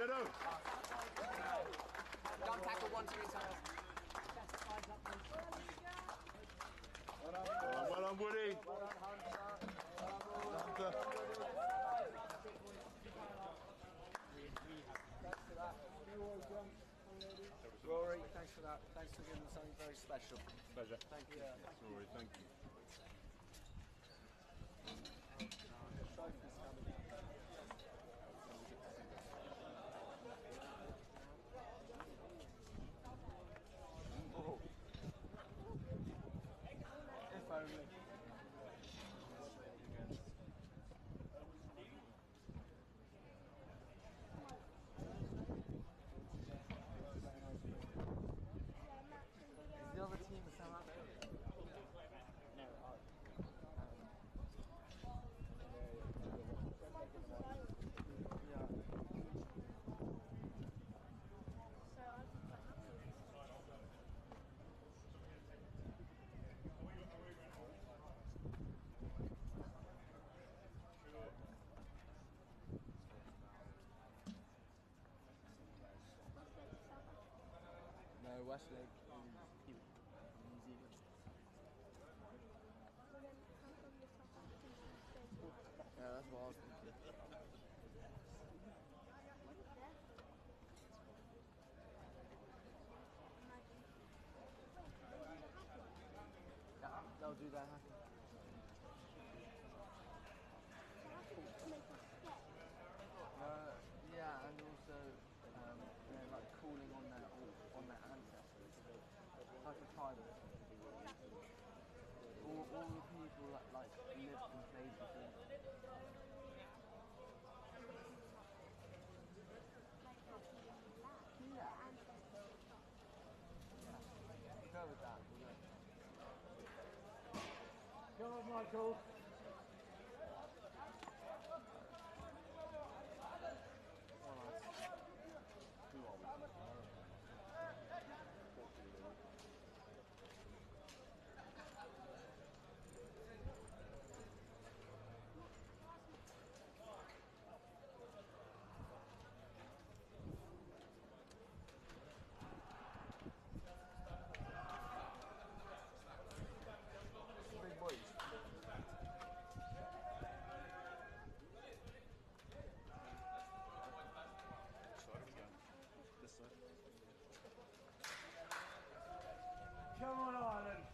Don't tackle 1 too many times. Well done, Woody. Rory, thanks for that. Thanks for giving us something very special. Pleasure. Thank you. Rory, thank you. If only. The other team is Sam Abbott. No, Westlake in New Zealand. Yeah, that's what I was thinking. Yeah, they'll do that. Yeah, and also they're like calling on their ancestors, like a tribal. All the people that like lived and played before. Go with that. Go on, Michael. Big boys. Come on, Ireland.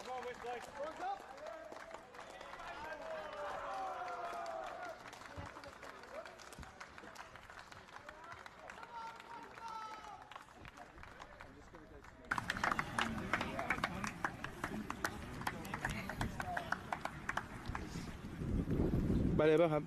Come on, Westlake. Hands up. Ba đây bác hâm.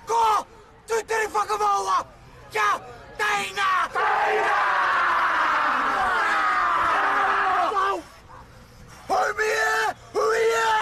Gå! Tutte di fucking vola! Ja! Dana! Dana! Who me here? Who here?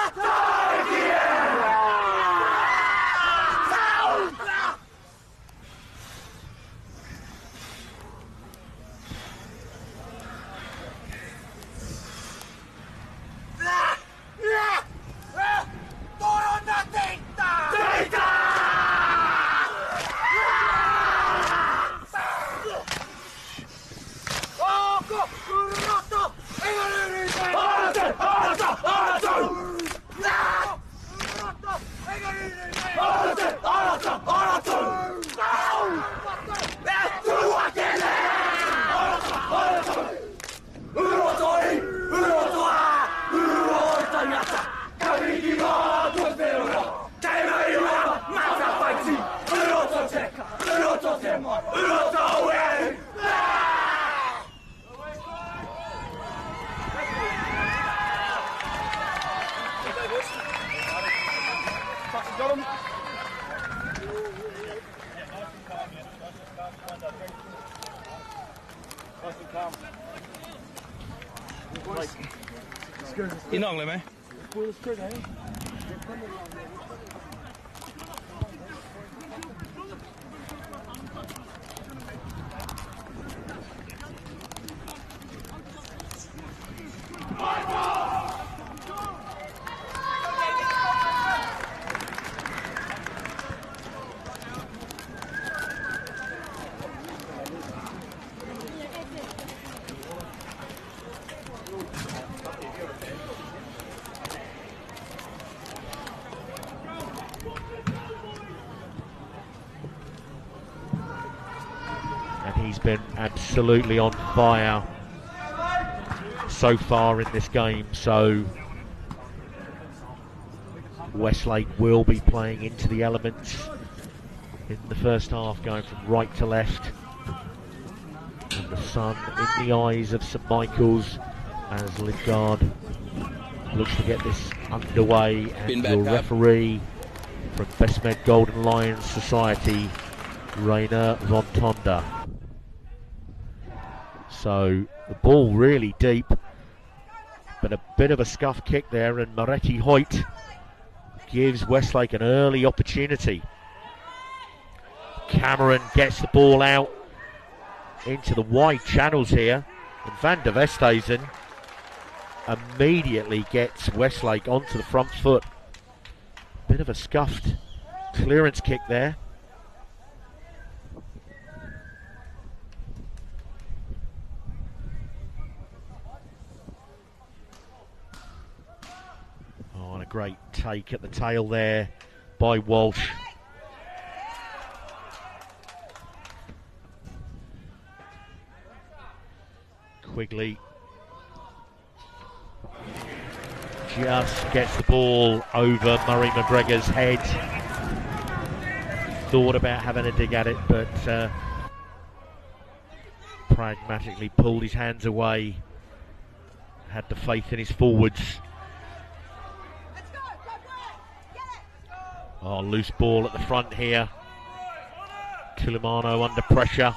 Inong lang And he's been absolutely on fire so far in this game, so Westlake will be playing into the elements in the first half, going from right to left. And the sun in the eyes of St Michael's as Lidgard looks to get this underway, and your referee from Bestmed Golden Lions Society, Rainer von Tonda. So the ball really deep, but a bit of a scuff kick there, and Moretti Hoyt gives Westlake an early opportunity. Cameron gets the ball out into the wide channels here, and Van der Vesthuizen immediately gets Westlake onto the front foot. Bit of a scuffed clearance kick there. Oh, and a great take at the tail there by Walsh. Quigley just gets the ball over Murray McGregor's head. Thought about having a dig at it, but pragmatically pulled his hands away. Had the faith in his forwards. Oh, loose ball at the front here. Tulimano under pressure.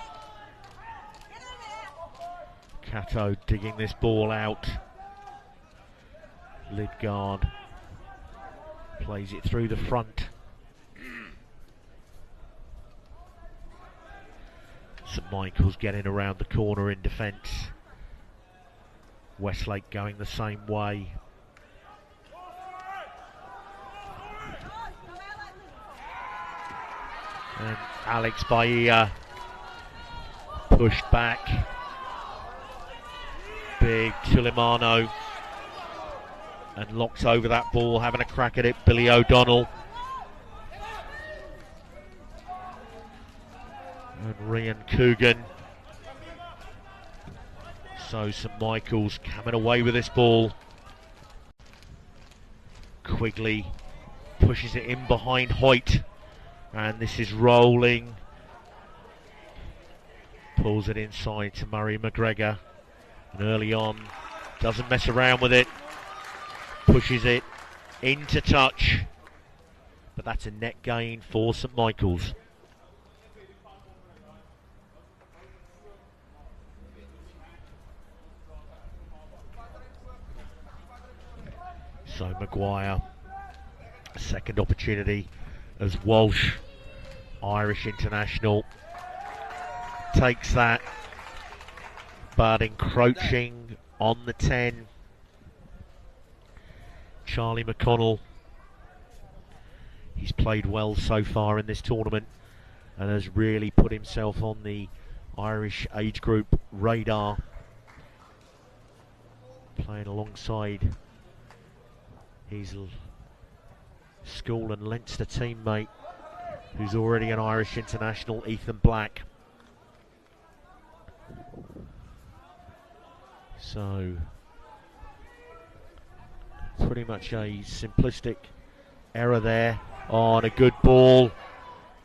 Cato digging this ball out. Lidgard plays it through the front. St Michael's getting around the corner in defence. Westlake going the same way. And Alex Bahia pushed back. Big Tulimano, and locks over that ball, having a crack at it, Billy O'Donnell. And Ryan Coogan. So St Michael's coming away with this ball. Quigley pushes it in behind Hoyt, and this is rolling. Pulls it inside to Murray McGregor, and early on doesn't mess around with it. Pushes it into touch, but that's a net gain for St Michael's. So Maguire, a second opportunity as Walsh, Irish international, takes that, but encroaching on the 10. Charlie McConnell, he's played well so far in this tournament and has really put himself on the Irish age group radar, playing alongside his school and Leinster teammate, who's already an Irish international, Ethan Black. So pretty much a simplistic error there. Oh, and a good ball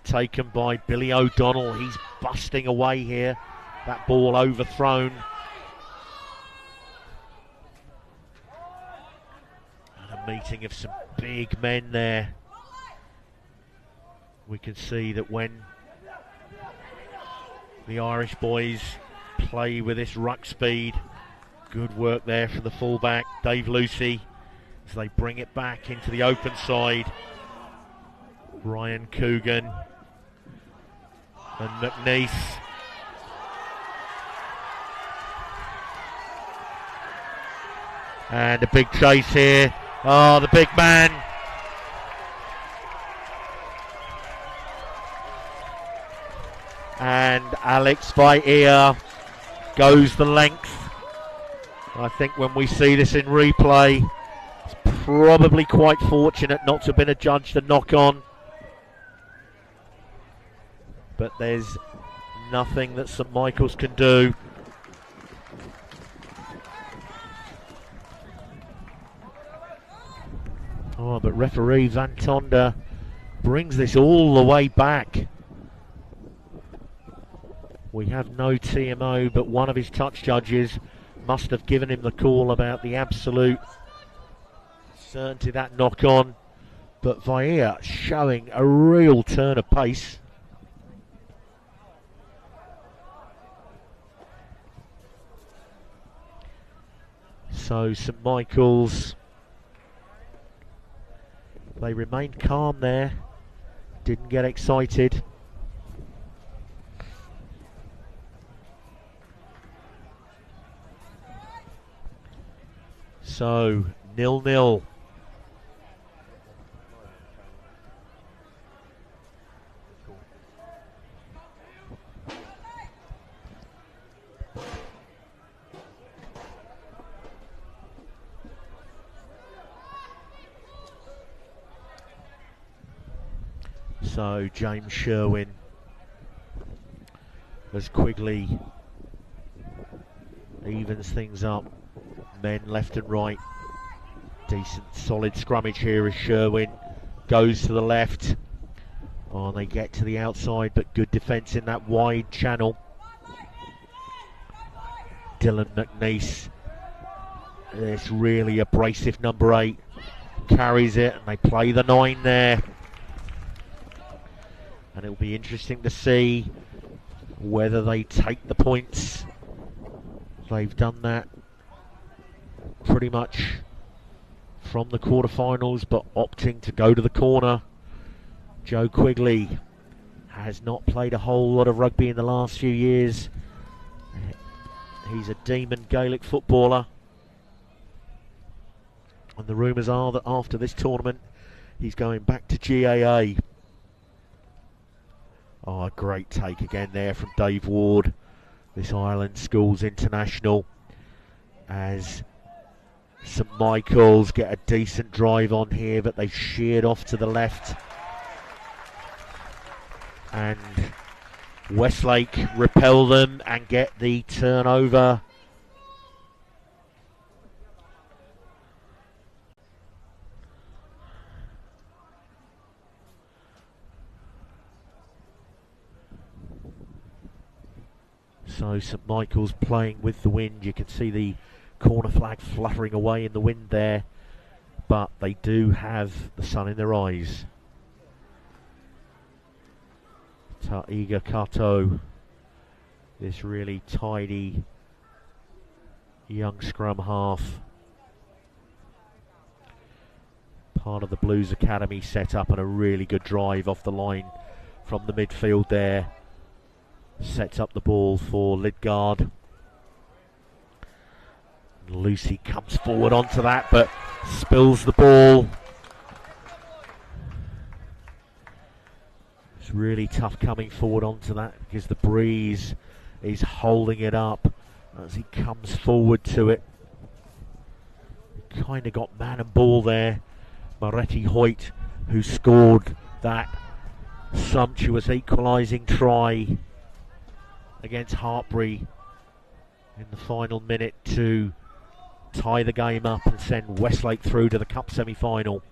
taken by Billy O'Donnell. He's busting away here. That ball overthrown. And a meeting of some big men there. We can see that when the Irish boys play with this ruck speed, Good work there from the fullback, Dave Lucy, as they bring it back into the open side. Ryan Coogan and McNeese. And a big chase here. Oh, the big man. And Alex Vaitia goes the length. I think when we see this in replay, it's probably quite fortunate not to have been adjudged a knock-on. But there's nothing that St Michael's can do. Oh, but referee Van Tonder brings this all the way back. We have no TMO, but one of his touch judges must have given him the call about the absolute certainty that knock on. But Vaitia showing a real turn of pace. So St Michael's, they remained calm there, didn't get excited. So 0-0. So James Sherwin as Quigley evens things up. Men left and right. Decent solid scrummage here as Sherwin goes to the left. Oh, they get to the outside, but good defence in that wide channel. Dylan McNeese, this really abrasive number 8, carries it, and they play the 9 there. And it'll be interesting to see whether they take the points. They've done that pretty much from the quarterfinals, but opting to go to the corner. Joe Quigley has not played a whole lot of rugby in the last few years. He's a demon Gaelic footballer, and the rumours are that after this tournament he's going back to GAA. Oh, a great take again there from Dave Ward, this Ireland Schools international, as St Michael's get a decent drive on here, but they've sheared off to the left. And Westlake repel them and get the turnover. So St Michael's playing with the wind. You can see the corner flag fluttering away in the wind there, but they do have the sun in their eyes. Ta'iga Kato, this really tidy young scrum half, part of the Blues Academy setup, and a really good drive off the line from the midfield there. Sets up the ball for Lidgard. Lucy comes forward onto that, but spills the ball. It's really tough coming forward onto that because the breeze is holding it up as he comes forward to it. Kind of got man and ball there. Moretti Hoyt, who scored that sumptuous equalising try against Hartbury in the final minute to tie the game up and send Westlake through to the Cup semi-final.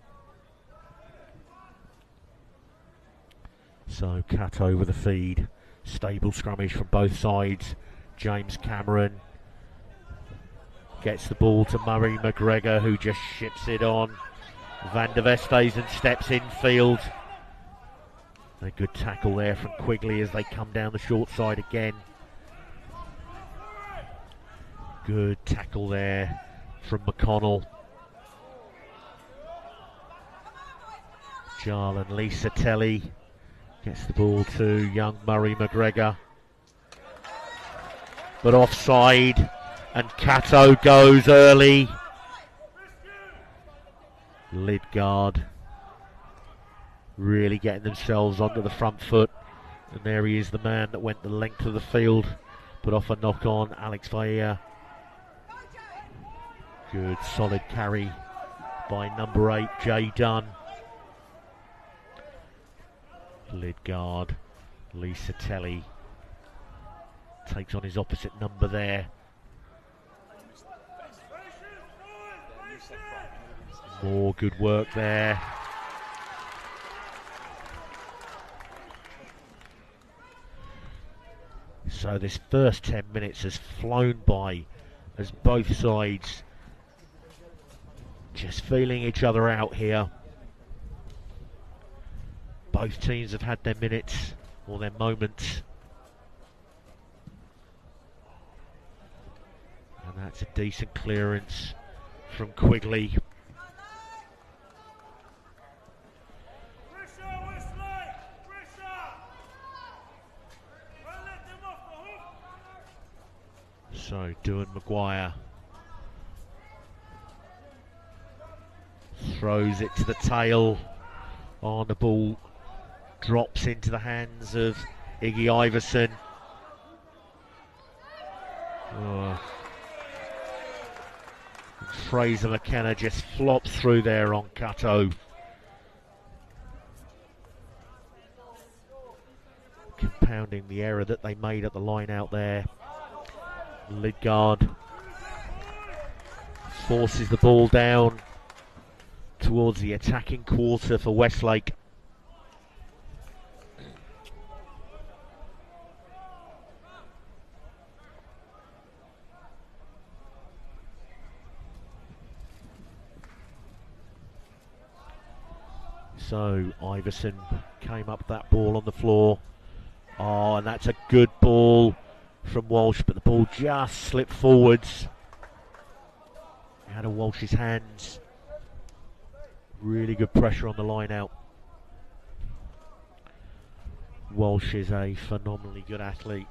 So Cato with a feed, stable scrummage from both sides. James Cameron gets the ball to Murray McGregor, who just ships it on. Van der Westhuizen steps infield. A good tackle there from Quigley as they come down the short side again. Good tackle there from McConnell. Jarlan Lisa Telly gets the ball to young Murray McGregor. But offside, and Cato goes early. Lidgard really getting themselves onto the front foot. And there he is, the man that went the length of the field. Put off a knock on, Alex Vaea. Good solid carry by number 8, Jay Dunn. Lidgard, Lisa Telly takes on his opposite number there. More good work there. So this first 10 minutes has flown by as both sides just feeling each other out here. Both teams have had their minutes or their moments. And that's a decent clearance from Quigley. So Duan Maguire throws it to the tail. On the ball drops into the hands of Iggy Iverson. Oh. And Fraser McKenna just flops through there on Cato. Compounding the error that they made at the line out there. Lidgard forces the ball down towards the attacking quarter for Westlake. So Iverson came up that ball on the floor. Oh, and that's a good ball from Walsh, but the ball just slipped forwards out of Walsh's hands. Really good pressure on the line out. Walsh is a phenomenally good athlete.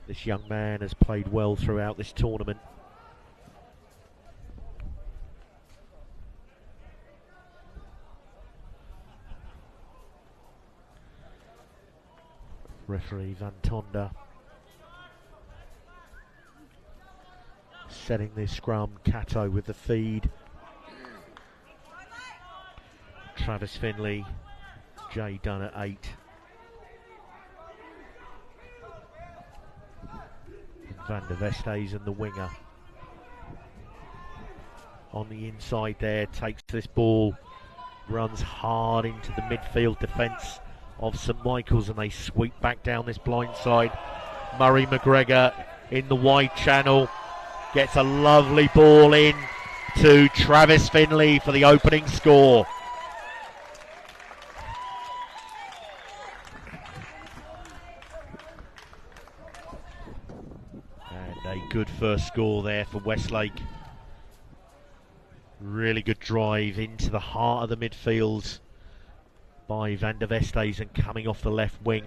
This young man has played well throughout this tournament. Referee Van Tonda setting this scrum. Cato with the feed. Travis Finley, Jay Dunn at 8. And Van der Vesthuizen, the winger, on the inside there, takes this ball, runs hard into the midfield defence of St Michael's, and they sweep back down this blind side. Murray McGregor in the wide channel gets a lovely ball in to Travis Finley for the opening score. And a good first score there for Westlake. Really good drive into the heart of the midfield by Van der Vesthuizen coming off the left wing.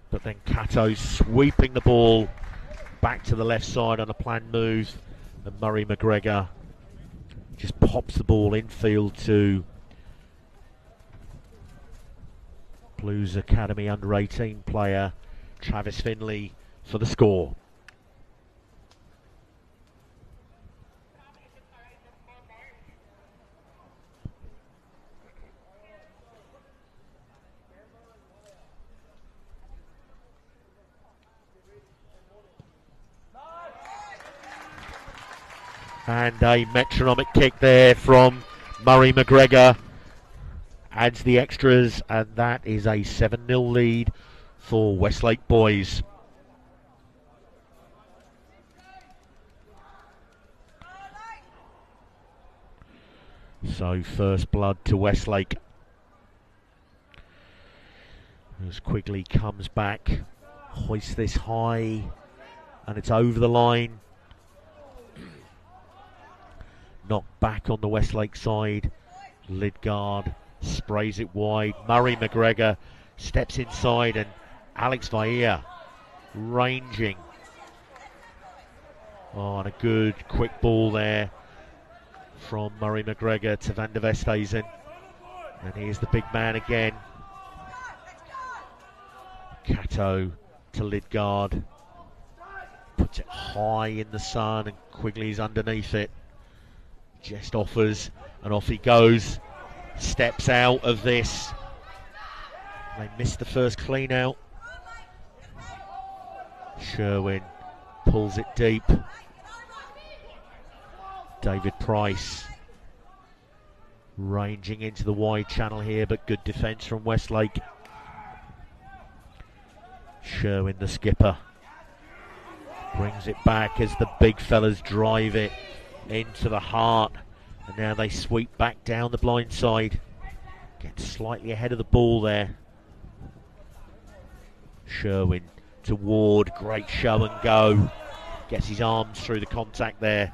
But then Cato sweeping the ball back to the left side on a planned move. And Murray McGregor just pops the ball infield to Blues Academy under 18 player Travis Finley for the score. And a metronomic kick there from Murray McGregor adds the extras, and that is a 7-0 lead for Westlake boys. So first blood to Westlake as Quigley comes back, hoists this high and it's over the line. Knocked back on the Westlake side. Lidgard sprays it wide. Murray McGregor steps inside, and Alex Vaia ranging. Oh, and a good quick ball there from Murray McGregor to Van der Westhuizen. And here's the big man again. Cato to Lidgard. Puts it high in the sun, and Quigley's underneath it. Just offers, and off he goes. Steps out of this. They missed the first clean out. Sherwin pulls it deep. David Price ranging into the wide channel here, but good defence from Westlake. Sherwin, the skipper, brings it back as the big fellas drive it into the heart, and now they sweep back down the blind side. Get slightly ahead of the ball there. Sherwin to Ward, great show and go. Gets his arms through the contact there.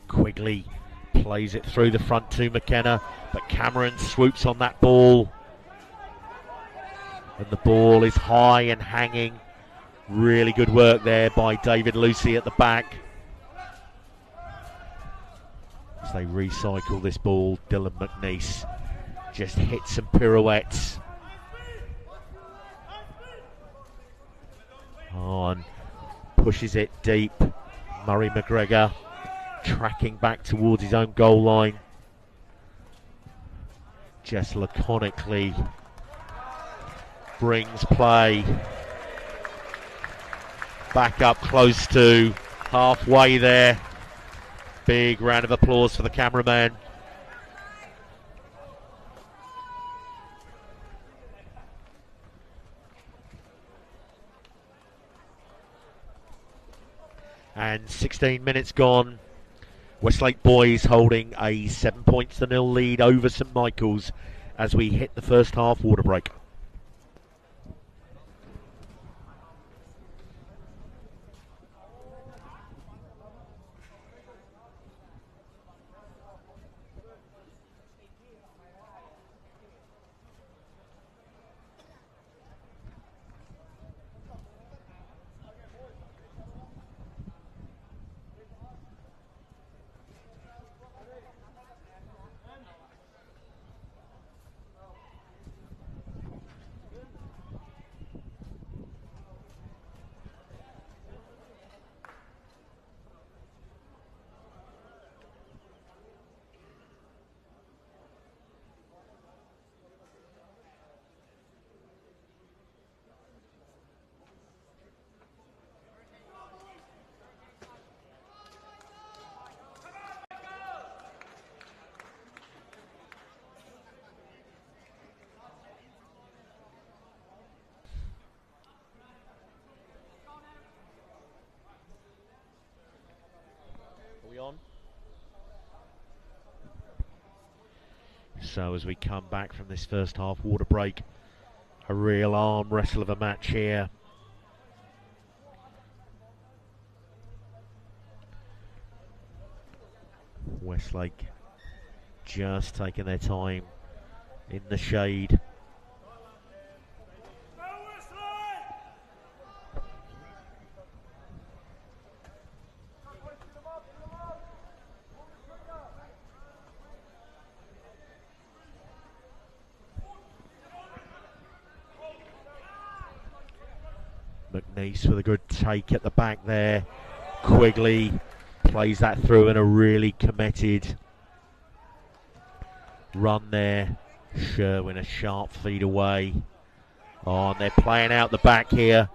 Quigley plays it through the front to McKenna, but Cameron swoops on that ball. And the ball is high and hanging. Really good work there by David Lucy at the back. As they recycle this ball, Dylan McNeice just hits some pirouettes. On, pushes it deep. Murray McGregor tracking back towards his own goal line. Just laconically brings play back up close to halfway there. Big round of applause for the cameraman. And 16 minutes gone. Westlake boys holding a 7-0 lead over St Michael's as we hit the first half water break. On. So as we come back from this first half water break, a real arm wrestle of a match here. Westlake just taking their time in the shade. McNeice with a good take at the back there. Quigley plays that through in a really committed run there. Sherwin a sharp feed away. Oh, and they're playing out the back here.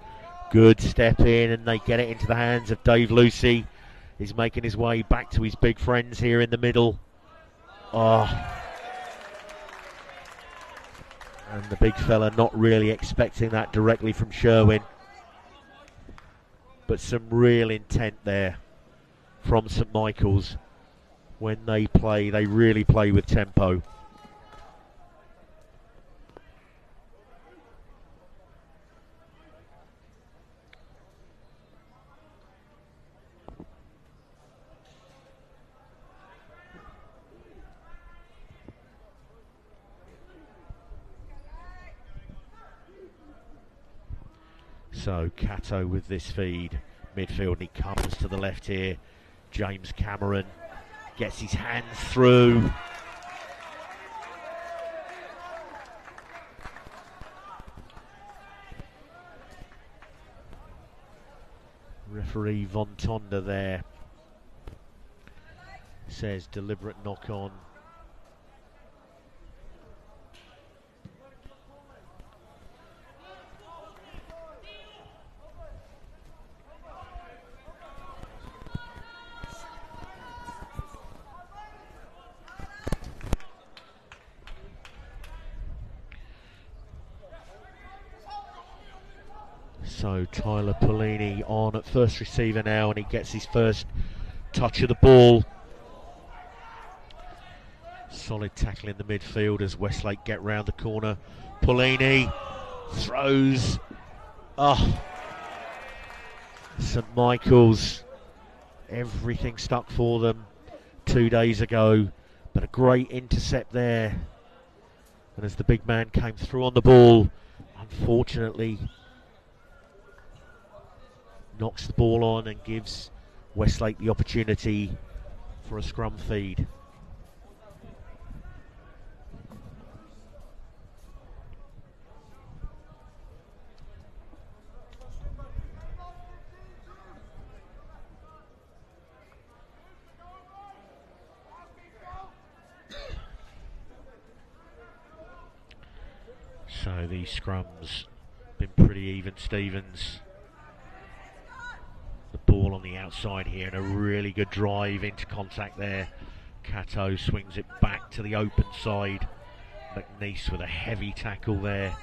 Good step in, and they get it into the hands of Dave Lucy. He's making his way back to his big friends here in the middle. Oh. And the big fella not really expecting that directly from Sherwin. But some real intent there from St Michael's. When they play, they really play with tempo. So Cato with this feed, midfield, and he comes to the left here. James Cameron gets his hands through. Referee Von Tonda there says deliberate knock on. So Tyler Polini on at first receiver now, and he gets his first touch of the ball. Solid tackle in the midfield as Westlake get round the corner. Polini throws. Oh, St Michael's, everything stuck for them 2 days ago, but a great intercept there. And as the big man came through on the ball, unfortunately knocks the ball on and gives Westlake the opportunity for a scrum feed. So these scrums been pretty even Stevens. The ball on the outside here and a really good drive into contact there. Cato swings it back to the open side. McNeice with a heavy tackle there.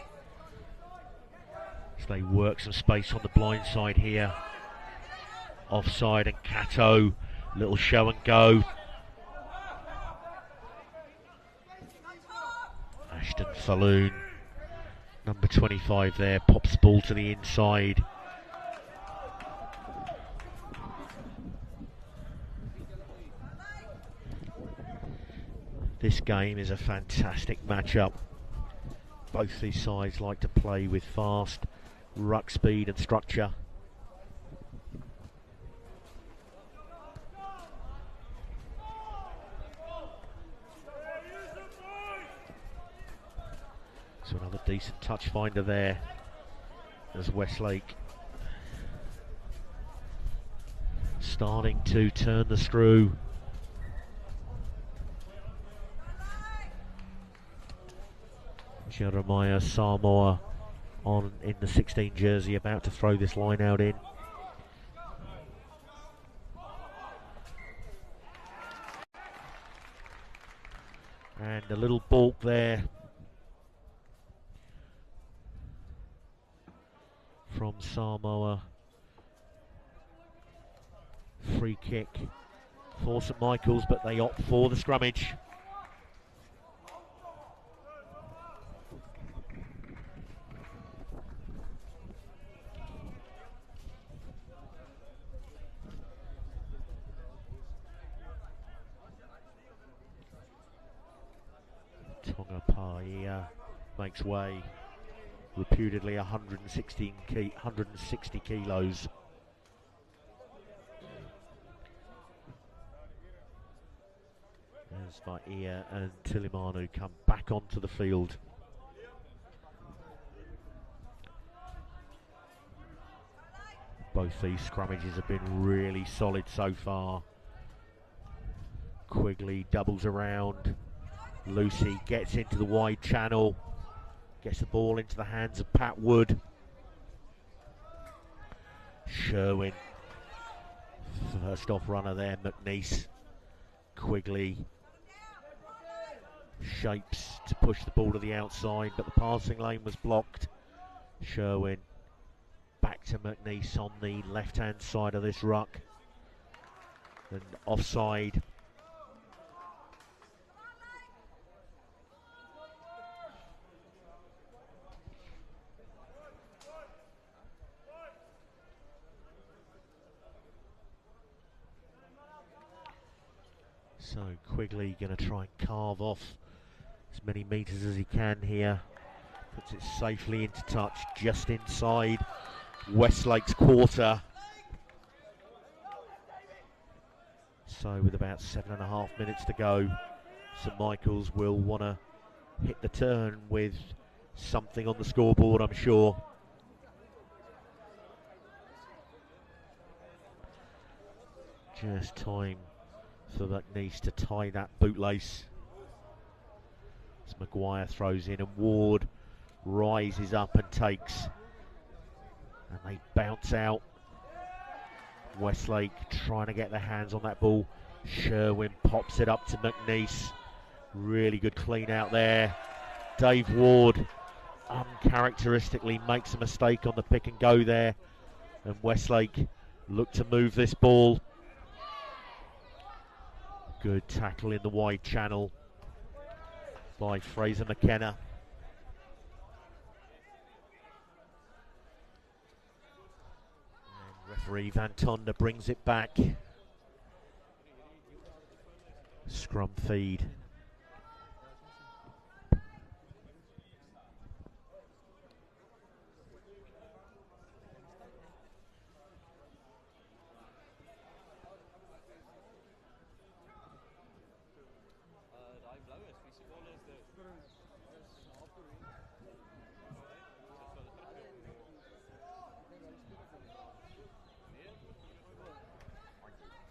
So they work some space on the blind side here. Offside, and Cato, little show and go. Ashton Falloon, number 25 there, pops the ball to the inside. This game is a fantastic matchup. Both these sides like to play with fast ruck speed and structure. So another decent touch finder there as Westlake starting to turn the screw. Jeremiah Samoa on in the 16 jersey, about to throw this line out in. And a little balk there from Samoa. Free kick for St Michael's, but they opt for the scrummage. Tonga Paia makes way, reputedly 160 kilos. As Vaia and Tilimanu come back onto the field. Both these scrummages have been really solid so far. Quigley doubles around. Lucy gets into the wide channel, gets the ball into the hands of Pat Wood. Sherwin, first off runner there, McNeice. Quigley shapes to push the ball to the outside, but the passing lane was blocked. Sherwin back to McNeice on the left hand side of this ruck. And offside. So Quigley going to try and carve off as many metres as he can here. Puts it safely into touch, just inside Westlake's quarter. So with about 7.5 minutes to go, St Michael's will want to hit the turn with something on the scoreboard, I'm sure. Just time for McNeese to tie that bootlace. As Maguire throws in and Ward rises up and takes. And they bounce out. Westlake trying to get their hands on that ball. Sherwin pops it up to McNeese. Really good clean out there. Dave Ward uncharacteristically makes a mistake on the pick and go there. And Westlake look to move this ball. Good tackle in the wide channel by Fraser McKenna. And referee Van Tonda brings it back. Scrum feed.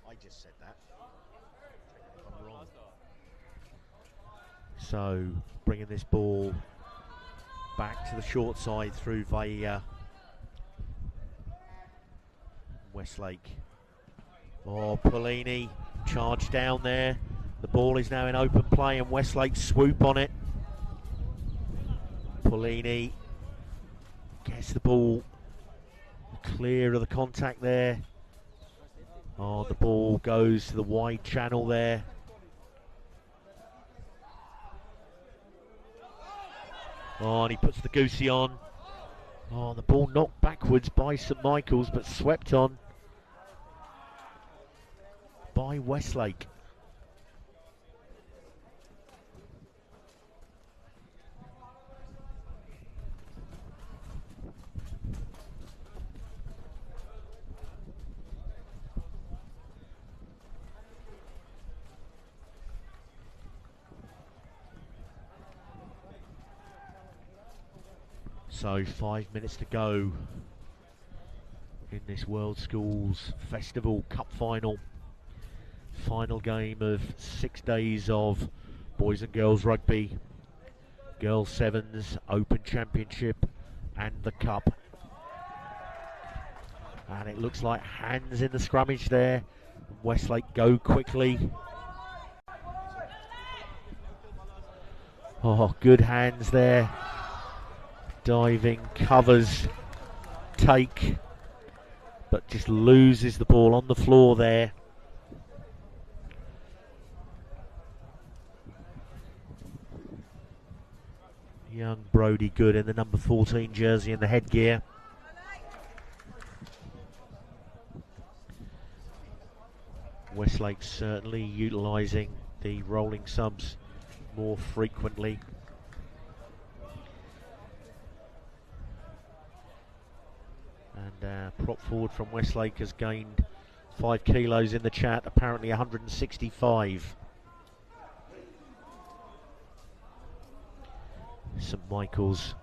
I just said that. If I'm wrong. So bringing this ball back to the short side through Vaia. Westlake. Oh, Polini charged down there. The ball is now in open play and Westlake swoop on it. Polini gets the ball clear of the contact there. Oh, the ball goes to the wide channel there. Oh, and he puts the goosey on. Oh, the ball knocked backwards by St Michael's, but swept on by Westlake. So 5 minutes to go in this World Schools Festival Cup final. Final game of 6 days of boys and girls rugby. Girls Sevens Open Championship and the Cup. And it looks like hands in the scrummage there. Westlake go quickly. Oh, good hands there. Diving, covers, take, but just loses the ball on the floor there. Young Brody Good in the number 14 jersey and the headgear. Westlake certainly utilising the rolling subs more frequently. And prop forward from Westlake has gained 5 kilos in the chat, apparently 165. St Michael's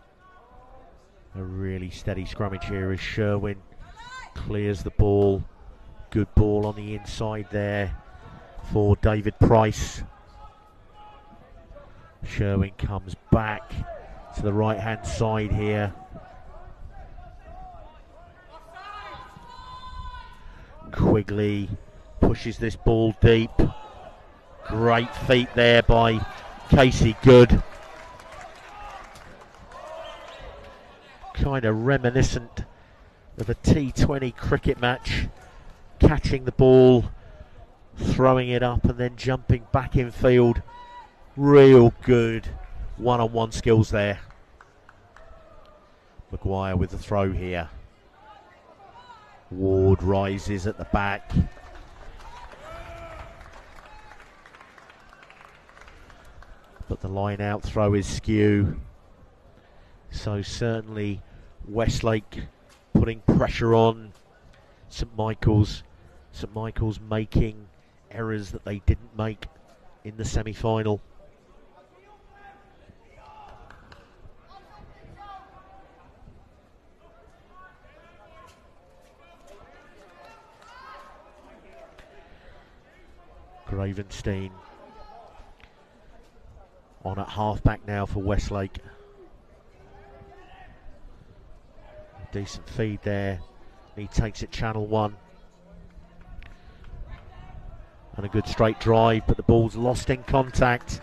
a really steady scrummage here as Sherwin clears the ball. Good ball on the inside there for David Price. Sherwin comes back to the right hand side here. Quigley pushes this ball deep. Great feet there by Casey Good. Kind of reminiscent of a T20 cricket match. Catching the ball, throwing it up and then jumping back in field. Real good one-on-one skills there. Maguire with the throw here. Ward rises at the back. But the line out throw is skew. So certainly Westlake put putting pressure on St Michael's. St Michael's making errors that they didn't make in the semi-final. Gravenstein on at half-back now for Westlake. Decent feed there. He takes it channel one. And a good straight drive, but the ball's lost in contact.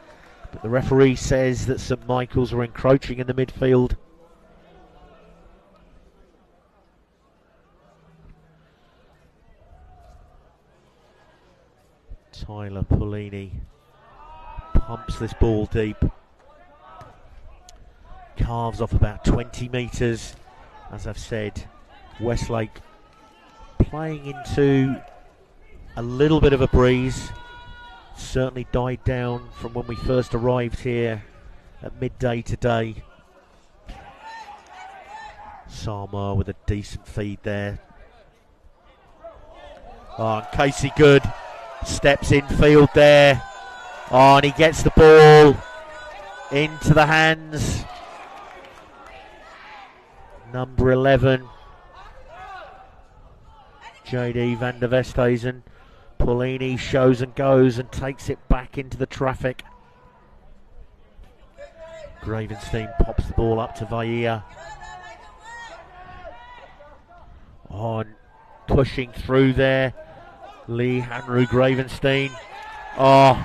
But the referee says that St Michael's are encroaching in the midfield. Tyler Paulini pumps this ball deep. Carves off about 20 metres. As I've said, Westlake playing into a little bit of a breeze. Certainly died down from when we first arrived here at midday today. Sarmar with a decent feed there. Oh, and Casey Good steps in field there. Oh, and he gets the ball into the hands. Number 11, JD van der Westhuizen. Paulini shows and goes and takes it back into the traffic. Gravenstein pops the ball up to Vaia. On pushing through there, Lee Henry Gravenstein. Oh,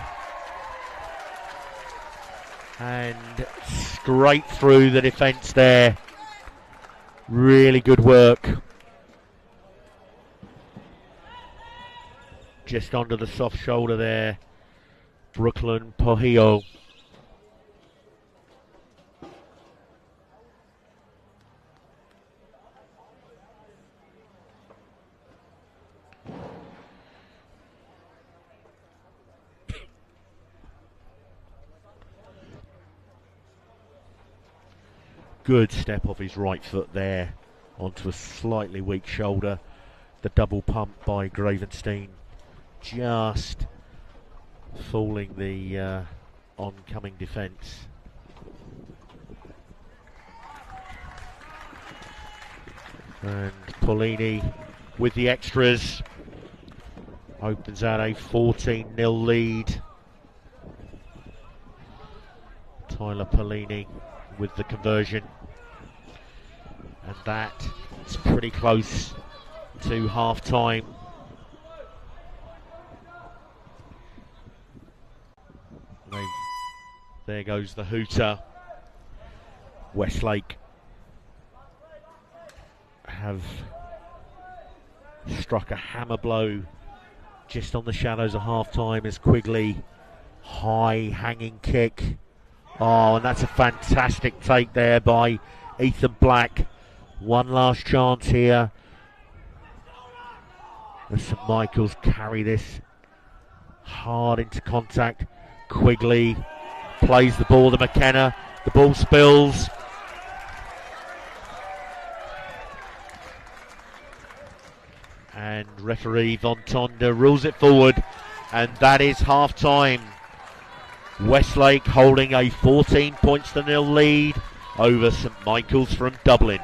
and straight through the defence there. Really good work. Just under the soft shoulder there, Brooklyn Pohio. Good step off his right foot there onto a slightly weak shoulder. The double pump by Gravenstein just fooling the oncoming defence. And Paulini with the extras opens out a 14-0 lead. Tyler Paulini with the conversion, and that is pretty close to half time. There goes the hooter. Westlake have struck a hammer blow just on the shadows of half time as Quigley, high hanging kick. Oh, and that's a fantastic take there by Ethan Black. One last chance here. The St Michael's carry this hard into contact. Quigley plays the ball to McKenna. The ball spills. And referee Von Tonda rules it forward. And that is half time. Westlake holding a 14 points to 0 lead over St Michael's from Dublin.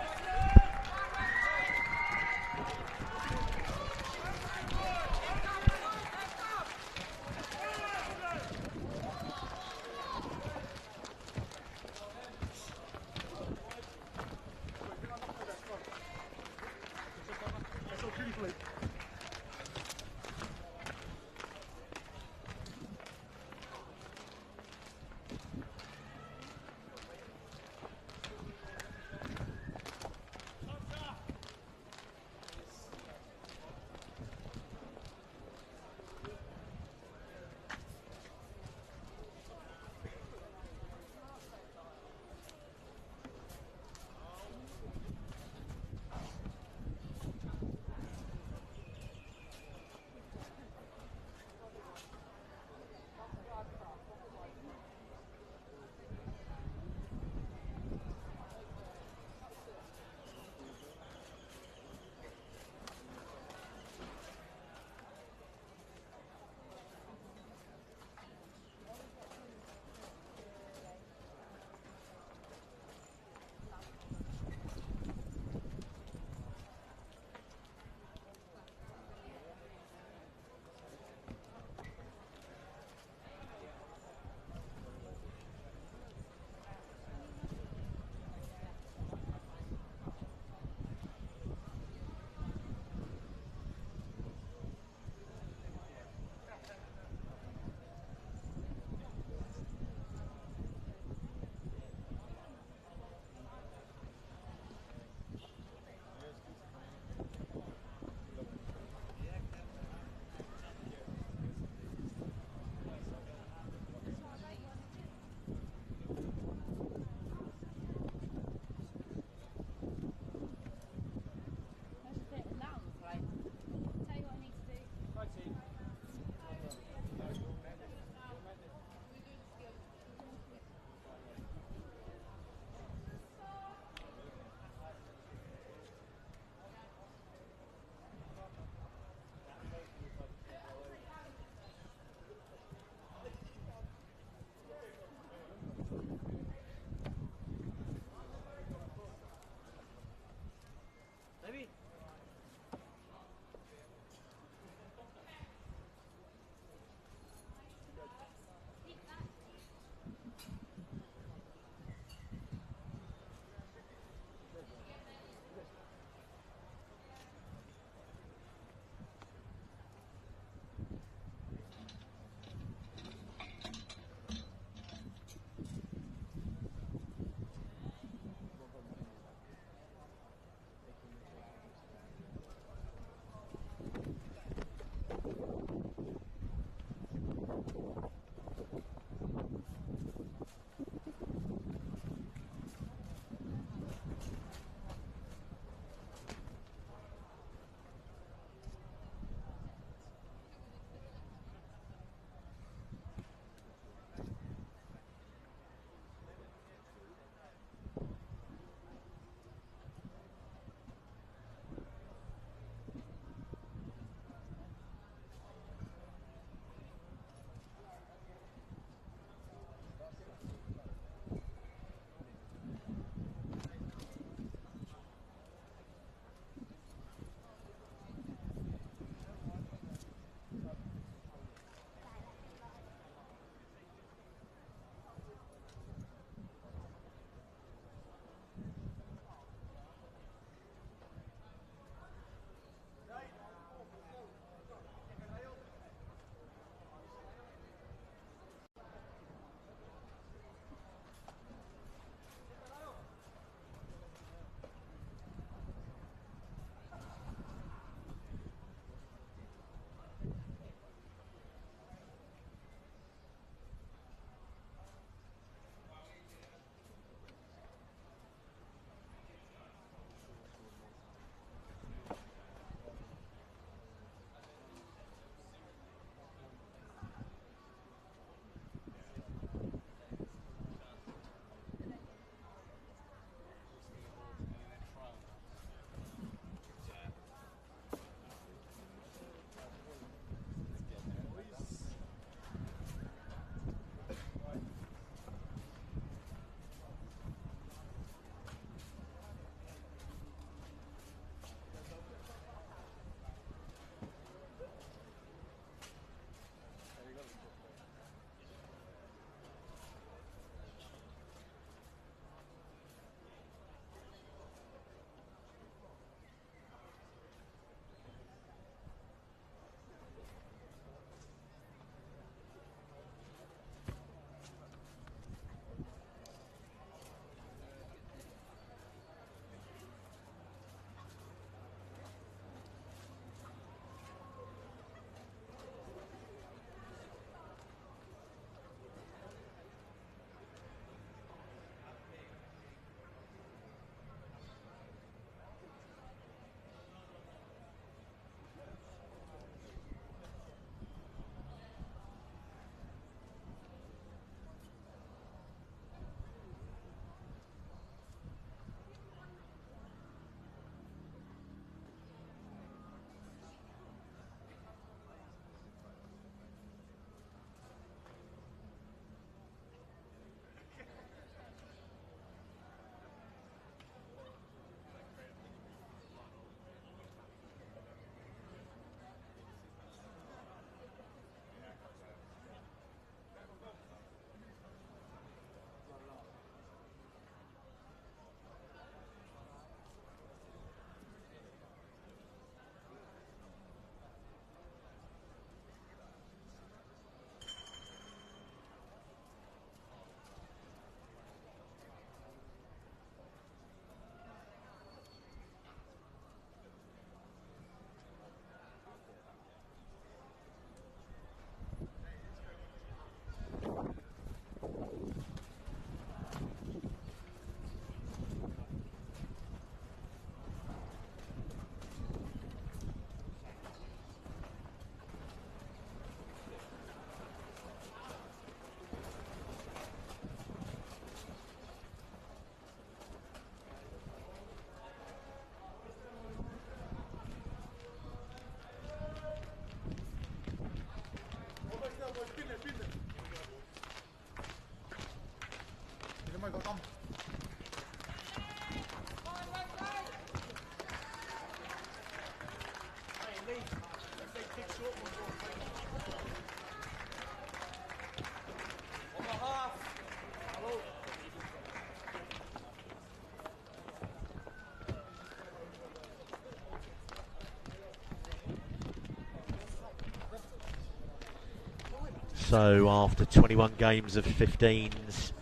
So after 21 games of 15s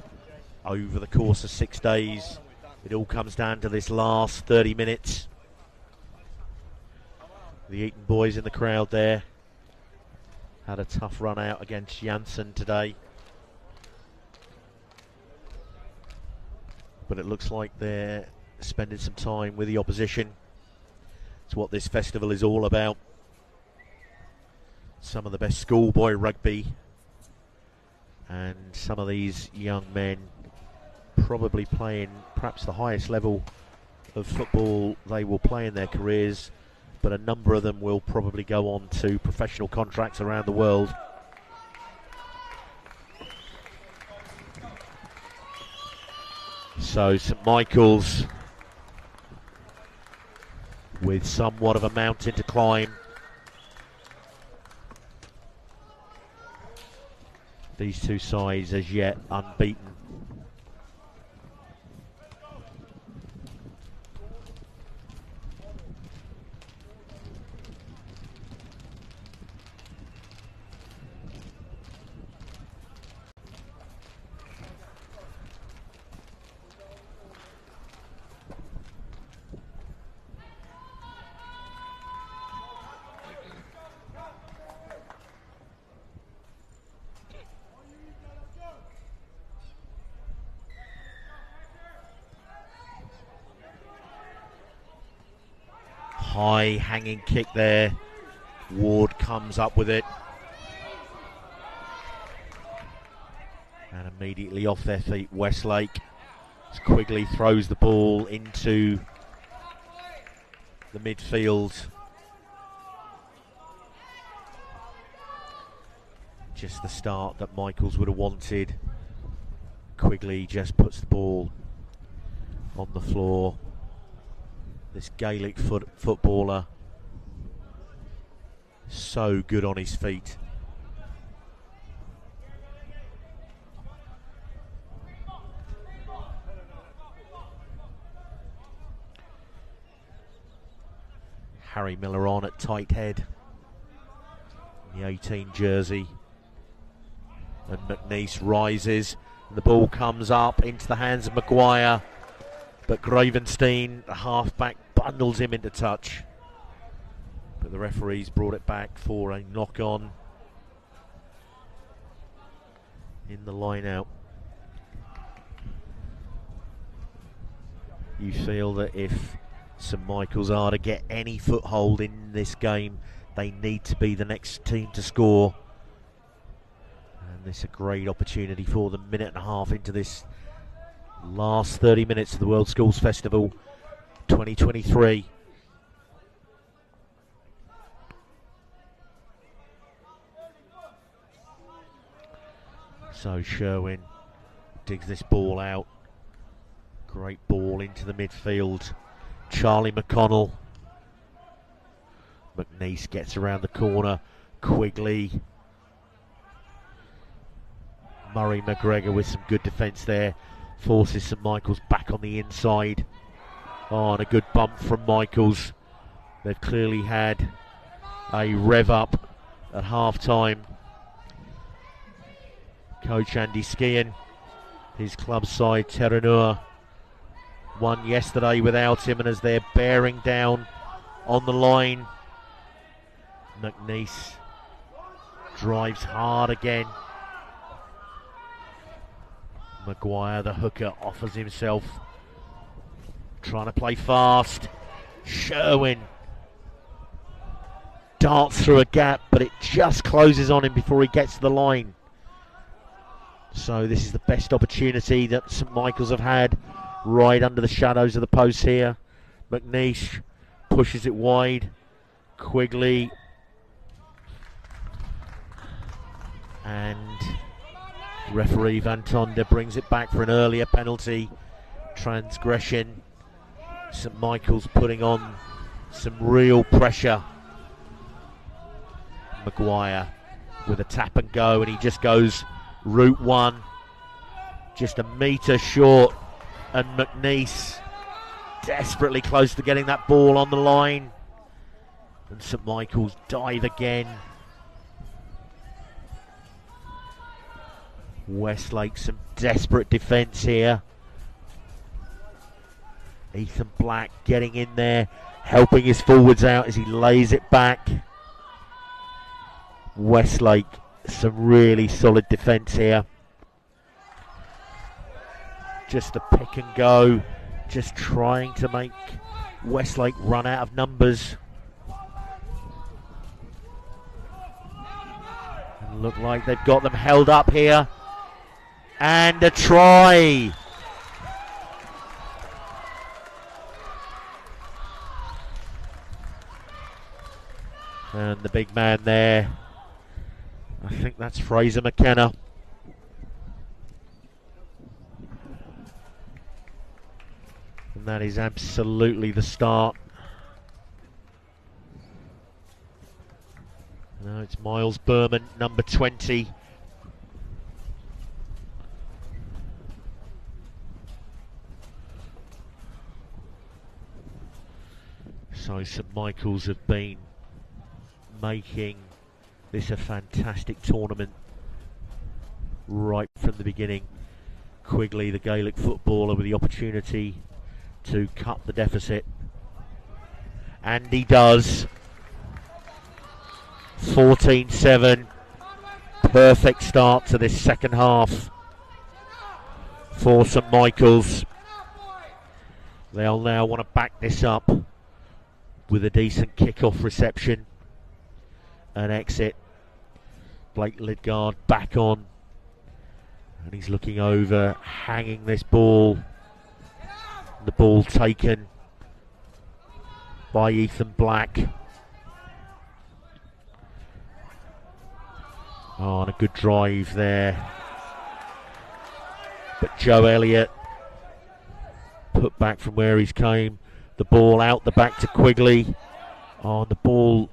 over the course of 6 days, it all comes down to this last 30 minutes. The Eton boys in the crowd there had a tough run out against Janssen today. But it looks like they're spending some time with the opposition. It's what this festival is all about. Some of the best schoolboy rugby, and some of these young men probably playing perhaps the highest level of football they will play in their careers, but a number of them will probably go on to professional contracts around the world. So St Michael's with somewhat of a mountain to climb. These two sides as yet unbeaten. High hanging kick there. Ward comes up with it. And immediately off their feet, Westlake. As Quigley throws the ball into the midfield. Just the start that Michaels would have wanted. Quigley just puts the ball on the floor. This Gaelic footballer, so good on his feet. Harry Miller on at tight head, the 18 jersey, and McNeice rises, and the ball comes up into the hands of Maguire. But Gravenstein, the halfback, bundles him into touch. But the referees brought it back for a knock-on in the line-out. You feel that if St Michael's are to get any foothold in this game, they need to be the next team to score. And this is a great opportunity for them. Minute and a half into this last 30 minutes of the World Schools Festival 2023. So Sherwin digs this ball out. Great ball into the midfield. Charlie McConnell. McNeice gets around the corner. Quigley. Murray McGregor with some good defence there. Forces St Michael's back on the inside. Oh, and a good bump from Michaels. They've clearly had a rev up at half time. Coach Andy Skian, his club side Terranur, won yesterday without him, and as they're bearing down on the line, McNeice drives hard again. Maguire, the hooker, offers himself, trying to play fast. Sherwin darts through a gap, but it just closes on him before he gets to the line. So this is the best opportunity that St Michael's have had, right under the shadows of the post here. McNeice pushes it wide. Quigley. And referee Van Tonda brings it back for an earlier penalty. Transgression. St Michael's putting on some real pressure. Maguire with a tap and go, and he just goes route one, just a metre short, and McNeice desperately close to getting that ball on the line, and St Michael's dive again. Westlake, some desperate defence here. Ethan Black getting in there, helping his forwards out as he lays it back. Westlake, some really solid defence here. Just a pick and go, just trying to make Westlake run out of numbers. And look like they've got them held up here. And a try. And the big man there, I think that's Fraser McKenna. And that is absolutely the start. No, it's Miles Berman, number 20. So St Michael's have been making this a fantastic tournament right from the beginning. Quigley, the Gaelic footballer, with the opportunity to cut the deficit, and he does. 14-7, perfect start to this second half for St Michael's. They'll now want to back this up with a decent kick-off reception and exit. Blake Lidgard back on, and he's looking over, hanging this ball. The ball taken by Ethan Black. Oh, and a good drive there. But Joe Elliott put back from where he's came. The ball out the back to Quigley. Oh, and the ball,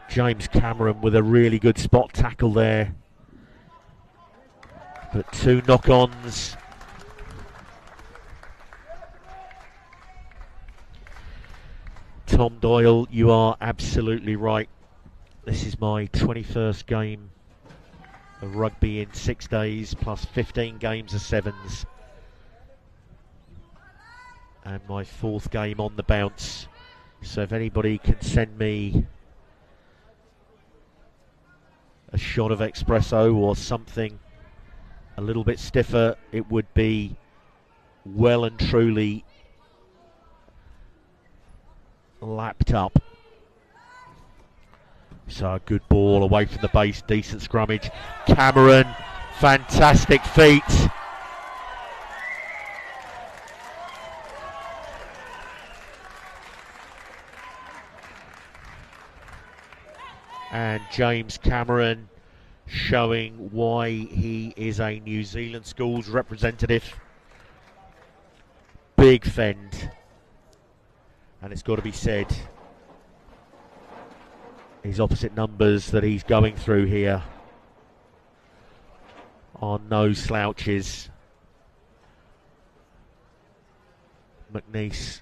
James Cameron with a really good spot tackle there. But two knock-ons. Tom Doyle, you are absolutely right. This is my 21st game of rugby in 6 days, plus 15 games of sevens. And my 4th game on the bounce. So if anybody can send me a shot of espresso or something a little bit stiffer, it would be well and truly lapped up. So a good ball away from the base, decent scrummage. Cameron, fantastic feet. And James Cameron showing why he is a New Zealand schools representative. Big fend. And it's got to be said, his opposite numbers that he's going through here are no slouches. McNeice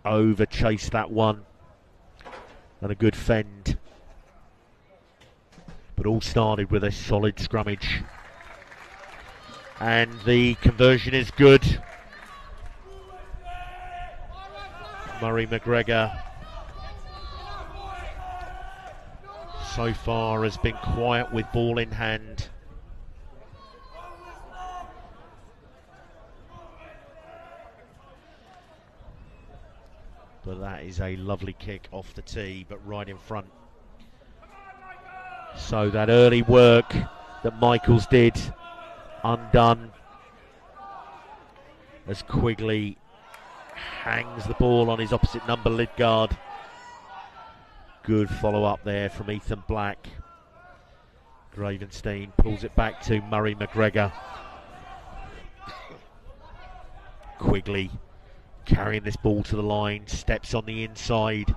over chased that one, and a good fend. But all started with a solid scrummage. And the conversion is good. Murray McGregor so far has been quiet with ball in hand. But that is a lovely kick off the tee, but right in front. So that early work that Michaels did, undone as Quigley hangs the ball on his opposite number, Lidgard. Good follow up there from Ethan Black. Gravenstein pulls it back to Murray McGregor. Quigley carrying this ball to the line, steps on the inside.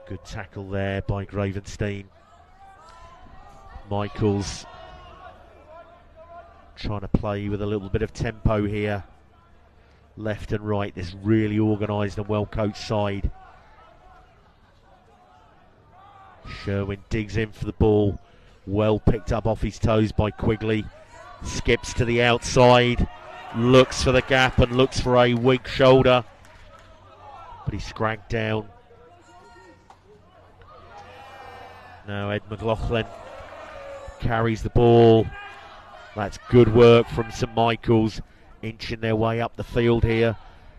Good tackle there by Gravenstein. Michaels trying to play with a little bit of tempo here. Left and right, this really organised and well coached side. Sherwin digs in for the ball. Well picked up off his toes by Quigley. Skips to the outside. Looks for the gap and looks for a weak shoulder. But he's scragged down. Now Ed McLaughlin carries the ball. That's good work from St Michael's, inching their way up the field here.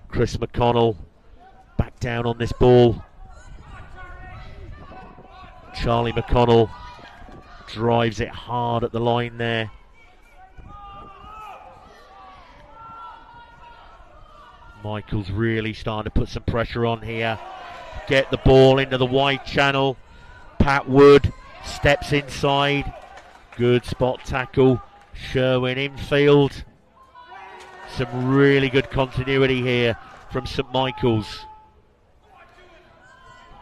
Chris McConnell back down on this ball. Charlie McConnell drives it hard at the line there. Michael's really starting to put some pressure on here. Get the ball into the wide channel. Pat Wood steps inside. Good spot tackle. Sherwin infield. Some really good continuity here from St Michael's.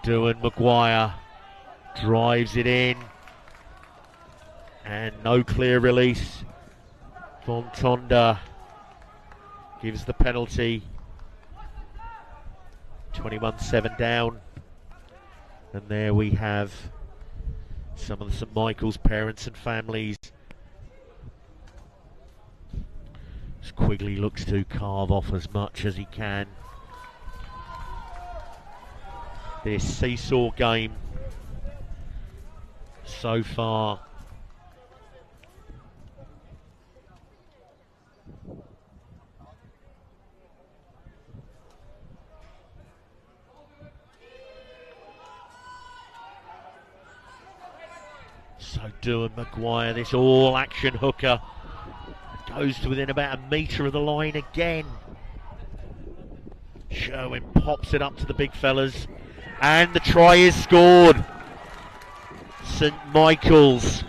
Duan Maguire drives it in. And no clear release. Von Tonda gives the penalty. 21-7 down. And there we have some of the St Michael's parents and families. As Quigley looks to carve off as much as he can. This seesaw game so far. So Duan Maguire, this all-action hooker, goes to within about a metre of the line again. Sherwin pops it up to the big fellas, and the try is scored. St Michael's.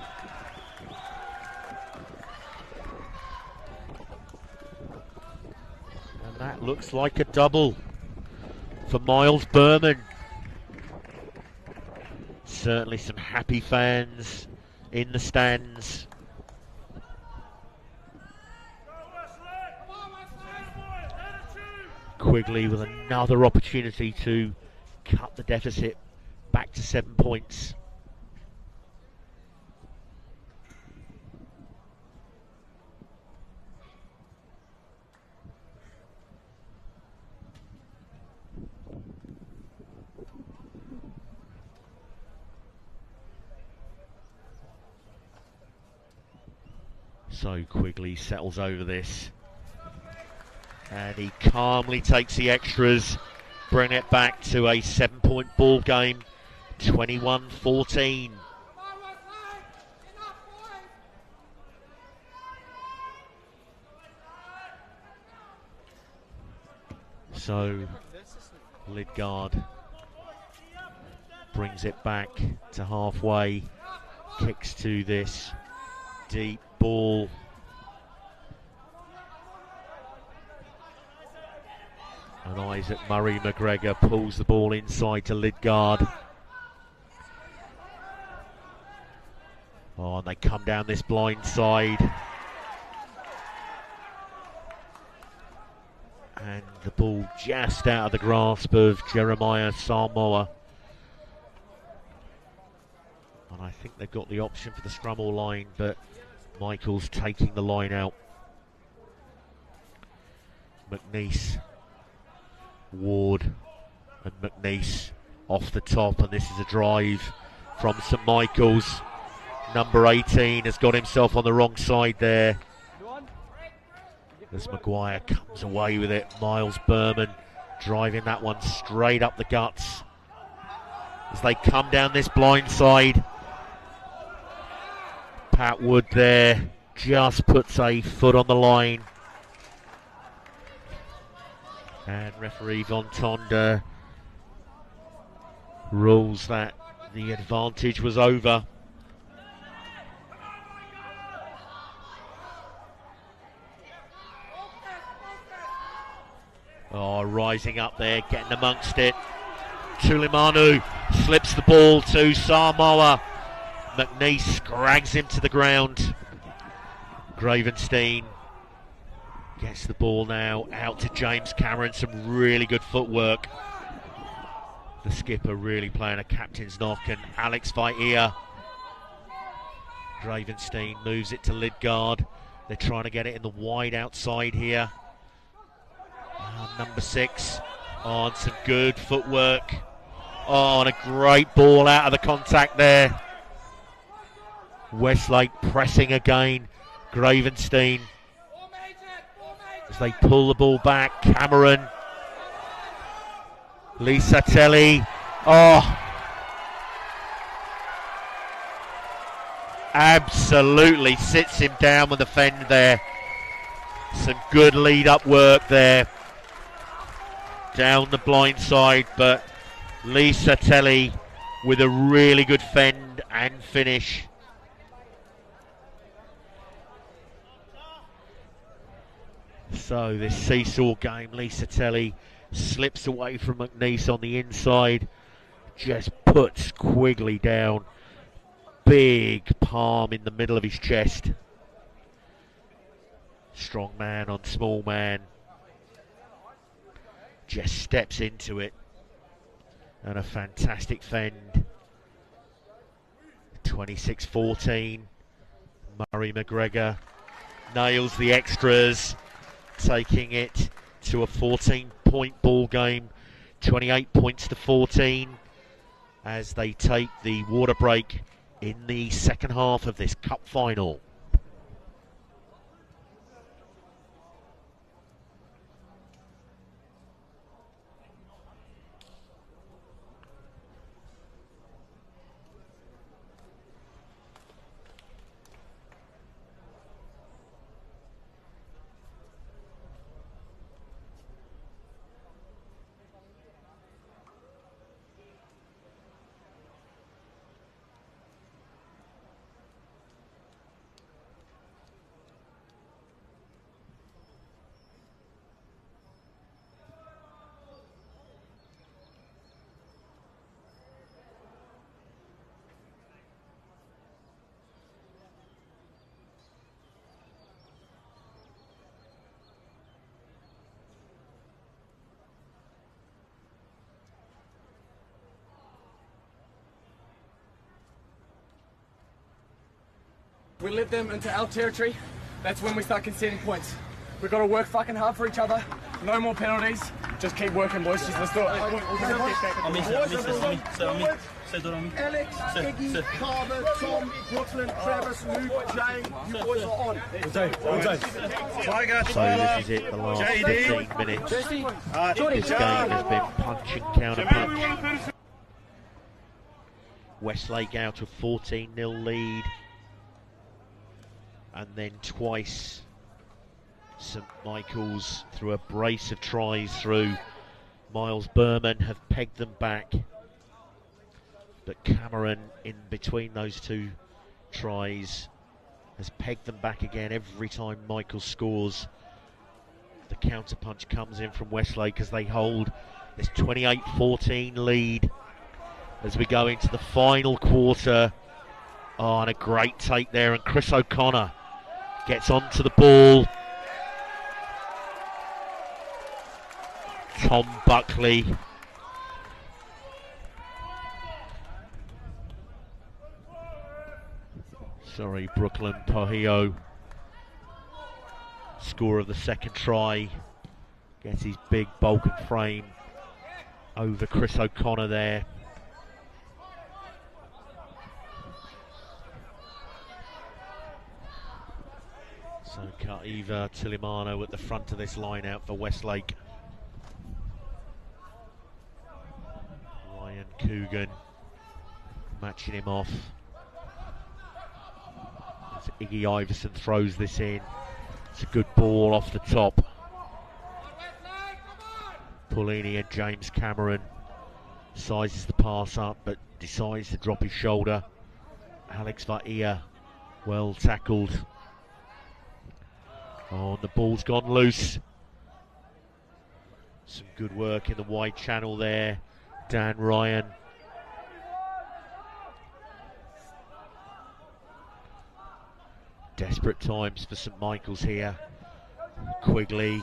And that looks like a double for Miles Berman. Certainly some happy fans in the stands. Quigley with another opportunity to cut the deficit back to 7 points. So Quigley settles over this. And he calmly takes the extras, bring it back to a 7-point ball game, 21-14. So Lidgard brings it back to halfway, kicks to this deep ball. And Isaac Murray McGregor pulls the ball inside to Lidgard. Oh, and they come down this blind side. And the ball just out of the grasp of Jeremiah Samoa. And I think they've got the option for the scrum or line, but Michael's taking the line out. McNeese, Ward and McNeese off the top, and this is a drive from St Michael's. Number 18 has got himself on the wrong side there as Maguire comes away with it. Miles Berman driving that one straight up the guts as they come down this blind side. Pat Wood there just puts a foot on the line. And referee Von Tonda rules that the advantage was over. Oh, rising up there, getting amongst it. Tulimanu slips the ball to Samoa. McNeese scrags him to the ground. Gravenstein gets the ball now out to James Cameron. Some really good footwork. The skipper really playing a captain's knock, and Alex Vaitia Gravenstein moves it to Lidgard. They're trying to get it in the wide outside here. Number 6 on some good footwork. Oh, and a great ball out of the contact there. Westlake pressing again. Gravenstein as they pull the ball back. Cameron. Lisa Telly. Oh, absolutely sits him down with the fend there. Some good lead up work there. Down the blind side, but Lisa Telly with a really good fend and finish. So this seesaw game, Lisa Telly slips away from McNeese on the inside, just puts Quigley down. Big palm in the middle of his chest. Strong man on small man. Just steps into it. And a fantastic fend. 26-14. Murray McGregor nails the extras, taking it to a 14-point ball game, 28 points to 14, as they take the water break in the second half of this cup final. We let them into our territory, that's when we start conceding points. We've got to work fucking hard for each other. No more penalties. Just keep working, boys. Just let's do it. Alex, Iggy, Carver, Tom, Brooklyn, Travis, Luke, Jay, you boys are on. So this is it, the last 15 minutes. This game has been punch and counter punch. Westlake out of 14-0 lead. And then twice St Michael's, through a brace of tries through Miles Berman, have pegged them back. But Cameron, in between those two tries, has pegged them back again. Every time Michael scores, the counter punch comes in from Westlake as they hold this 28-14 lead as we go into the final quarter. Oh, and a great take there, and Chris O'Connor gets onto the ball. Tom Buckley. Sorry, Brooklyn Pahio. Score of the second try. Gets his big bulk and frame over Chris O'Connor there. So Kaiva Tilimano at the front of this line out for Westlake. Ryan Coogan matching him off. As Iggy Iverson throws this in. It's a good ball off the top. Paulini and James Cameron sizes the pass up but decides to drop his shoulder. Alex Vaia well tackled. Oh, and the ball's gone loose. Some good work in the wide channel there. Dan Ryan. Desperate times for St Michael's here. Quigley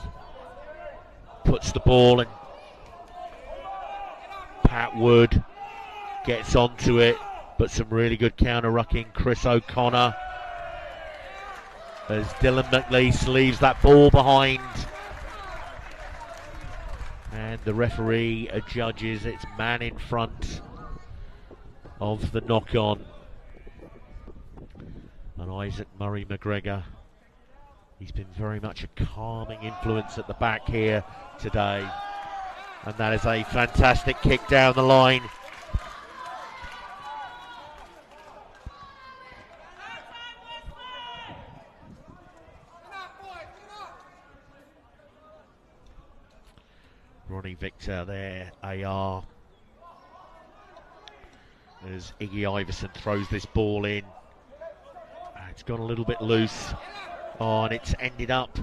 puts the ball in. Pat Wood gets onto it, but some really good counter-rucking. Chris O'Connor as Dylan McLeish leaves that ball behind. And the referee adjudges it's man in front of the knock-on. And Isaac Murray McGregor, he's been very much a calming influence at the back here today. And that is a fantastic kick down the line. Ronnie Victor there, AR. As Iggy Iverson throws this ball in. It's gone a little bit loose. Oh, and it's ended up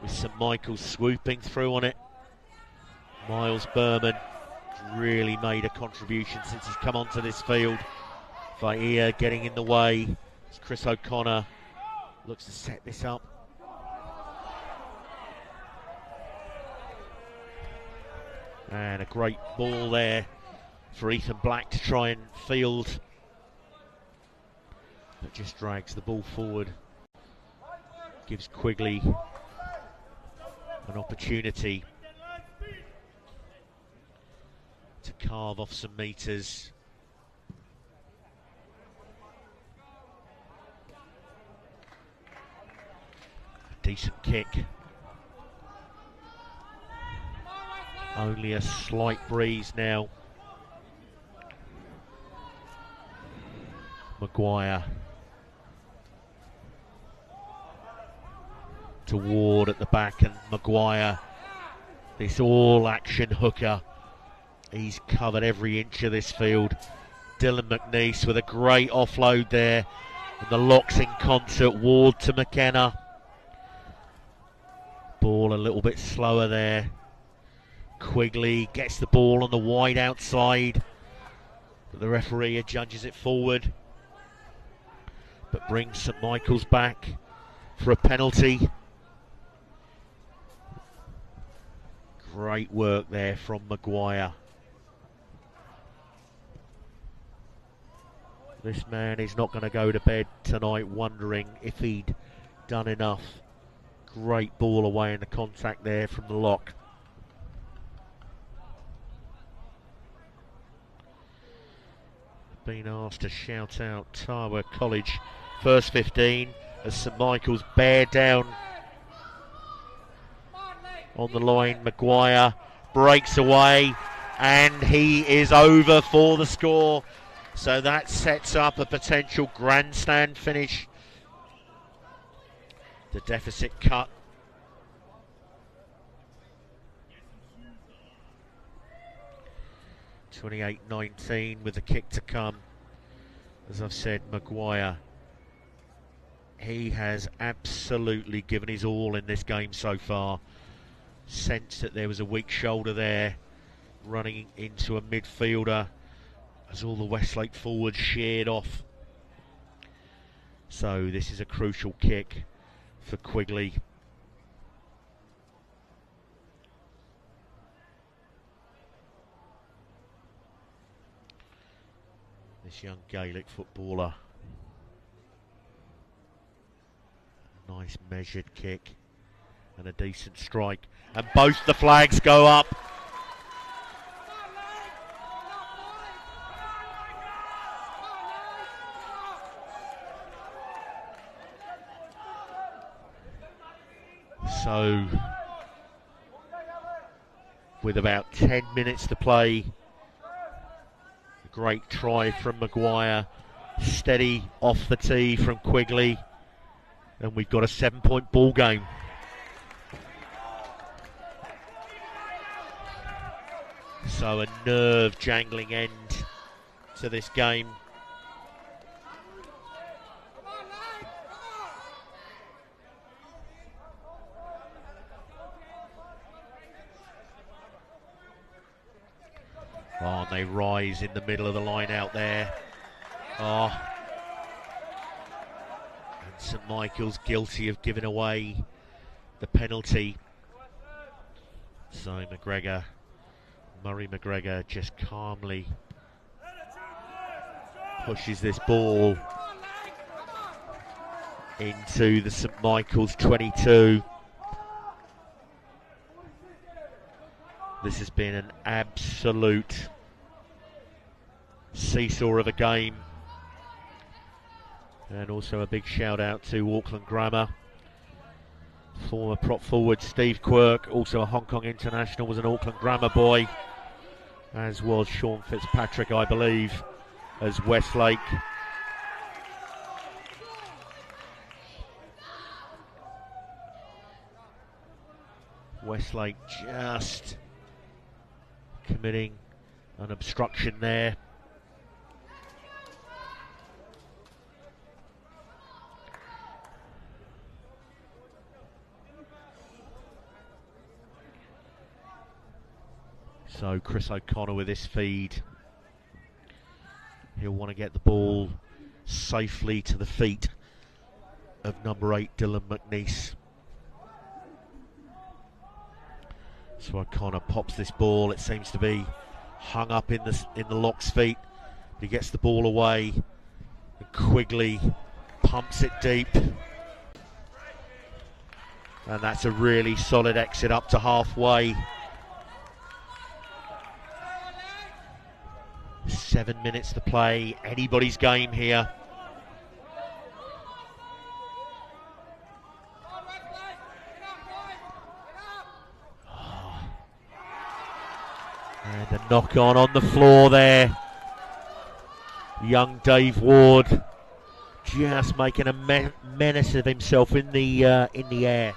with St Michael's swooping through on it. Miles Berman has really made a contribution since he's come onto this field. Vaia getting in the way. As Chris O'Connor looks to set this up. And a great ball there for Ethan Black to try and field. But just drags the ball forward. Gives Quigley an opportunity to carve off some metres. A decent kick. Only a slight breeze now. Maguire to Ward at the back, and Maguire, this all-action hooker. He's covered every inch of this field. Dylan McNeice with a great offload there. And the locks in concert. Ward to McKenna. Ball a little bit slower there. Quigley gets the ball on the wide outside. But the referee adjudges it forward. But brings St Michael's back for a penalty. Great work there from Maguire. This man is not going to go to bed tonight wondering if he'd done enough. Great ball away in the contact there from the lock. Been asked to shout out Tawa College first 15 as St Michael's bear down on the line. Maguire breaks away and he is over for the score. So that sets up a potential grandstand finish. The deficit cut. (28-19) with the kick to come. As I've said, Maguire, he has absolutely given his all in this game so far. Sensed that there was a weak shoulder there, running into a midfielder as all the Westlake forwards sheared off. So this is a crucial kick for Quigley. This young Gaelic footballer. Nice measured kick and a decent strike. And both the flags go up. So, with about 10 minutes to play, a great try from Maguire, steady off the tee from Quigley, and we've got a 7-point ball game. So a nerve-jangling end to this game. Oh, and they rise in the middle of the line out there. Oh. And St Michael's guilty of giving away the penalty. So Murray McGregor just calmly pushes this ball into the St Michael's 22. This has been an absolute seesaw of a game. And also a big shout out to Auckland Grammar. Former prop forward Steve Quirk, also a Hong Kong international, was an Auckland Grammar boy, as was Sean Fitzpatrick, I believe, as Westlake. Westlake just committing an obstruction there. So Chris O'Connor with this feed. He'll want to get the ball safely to the feet of number 8 Dylan McNeice. So O'Connor pops this ball. It seems to be hung up in the lock's feet. But he gets the ball away. And Quigley pumps it deep. And that's a really solid exit up to halfway. 7 minutes to play. Anybody's game here. And a knock on the floor there. Young Dave Ward just making a menace of himself in the air.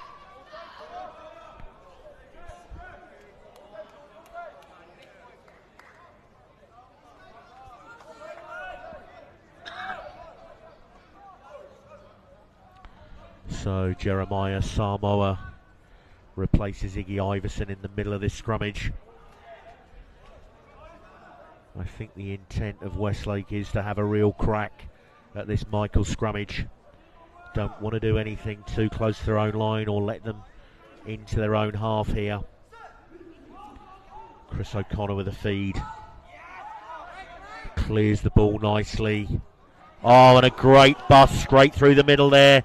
So Jeremiah Samoa replaces Iggy Iverson in the middle of this scrummage. I think the intent of Westlake is to have a real crack at this Michael scrummage. Don't want to do anything too close to their own line or let them into their own half here. Chris O'Connor with a feed. Clears the ball nicely. Oh, and a great bust straight through the middle there.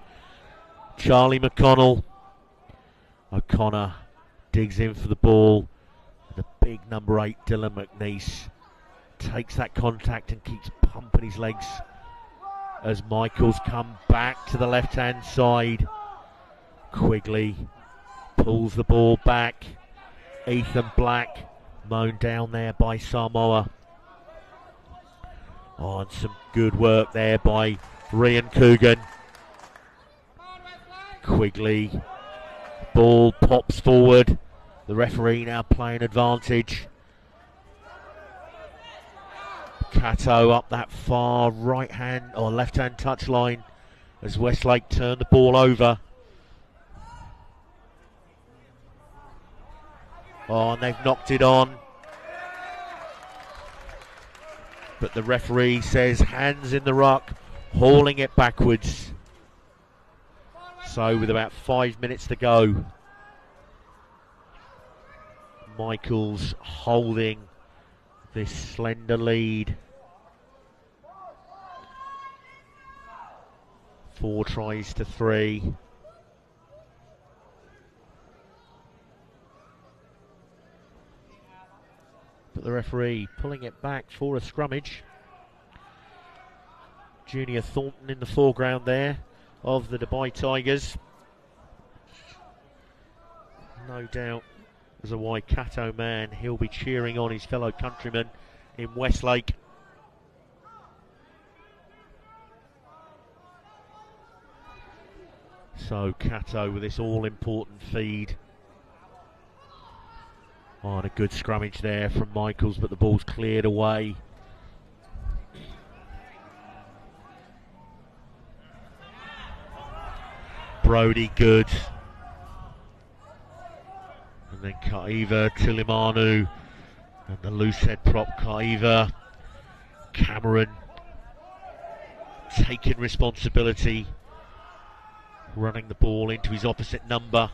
Charlie McConnell. O'Connor digs in for the ball. The big number 8 Dylan McNeice takes that contact and keeps pumping his legs as Michaels come back to the left hand side. Quigley pulls the ball back. Ethan Black mown down there by Samoa. Oh, and some good work there by Ryan Coogan. Quigley, ball pops forward. The referee now playing advantage. Cato up that far right hand or left hand touch line as Westlake turned the ball over. Oh, and they've knocked it on. But the referee says hands in the ruck, hauling it backwards. So with about 5 minutes to go, Michaels holding this slender lead. 4 tries to 3. But the referee pulling it back for a scrummage. Junior Thornton in the foreground there of the Dubai Tigers. No doubt as a Waikato man he'll be cheering on his fellow countrymen in Westlake. So Cato with this all-important feed. Oh, and a good scrummage there from Michaels, but the ball's cleared away. Brody good. And then Kaiva, Tilimanu, and the loose head prop Kaiva. Cameron taking responsibility, running the ball into his opposite number.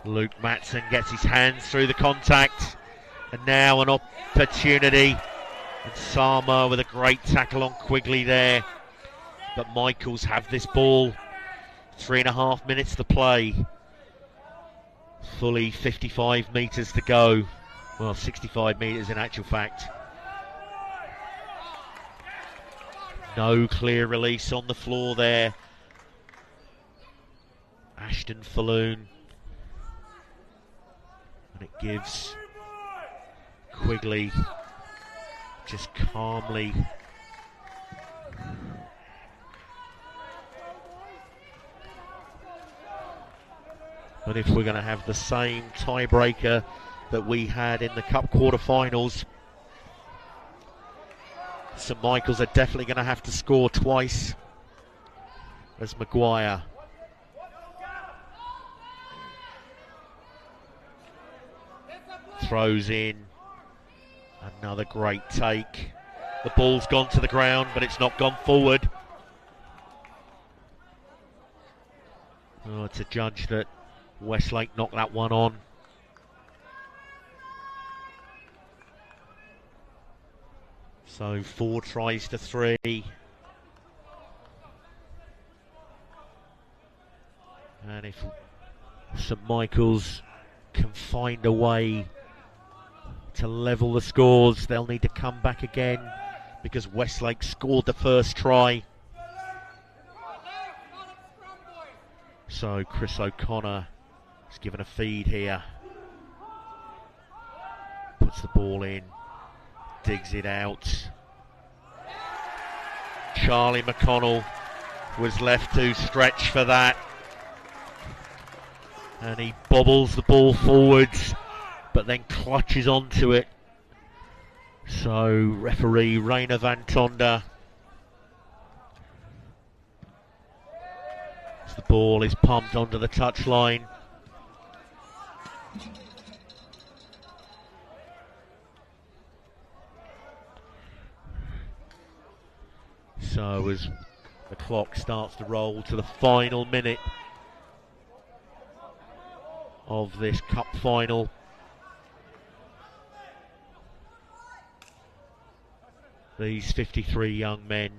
Luke Matson gets his hands through the contact, and now an opportunity And Sama with a great tackle on Quigley there. But Michaels have this ball. 3.5 minutes to play. Fully 55 metres to go. Well, 65 metres in actual fact. No clear release on the floor there. Ashton Falloon. And it gives Quigley just calmly. And if we're going to have the same tiebreaker that we had in the Cup quarterfinals, St Michael's are definitely going to have to score twice. As Maguire throws in another great take. The ball's gone to the ground, but it's not gone forward. Oh, to judge that Westlake knocked that one on. So 4 tries to 3. And if St Michael's can find a way to level the scores, they'll need to come back again because Westlake scored the first try. So Chris O'Connor is given a feed here. Puts the ball in, digs it out. Charlie McConnell was left to stretch for that. And he bobbles the ball forwards, but then clutches onto it. So referee Rainer Van Tonder, as the ball is pumped onto the touchline. So as the clock starts to roll to the final minute of this cup final, these 53 young men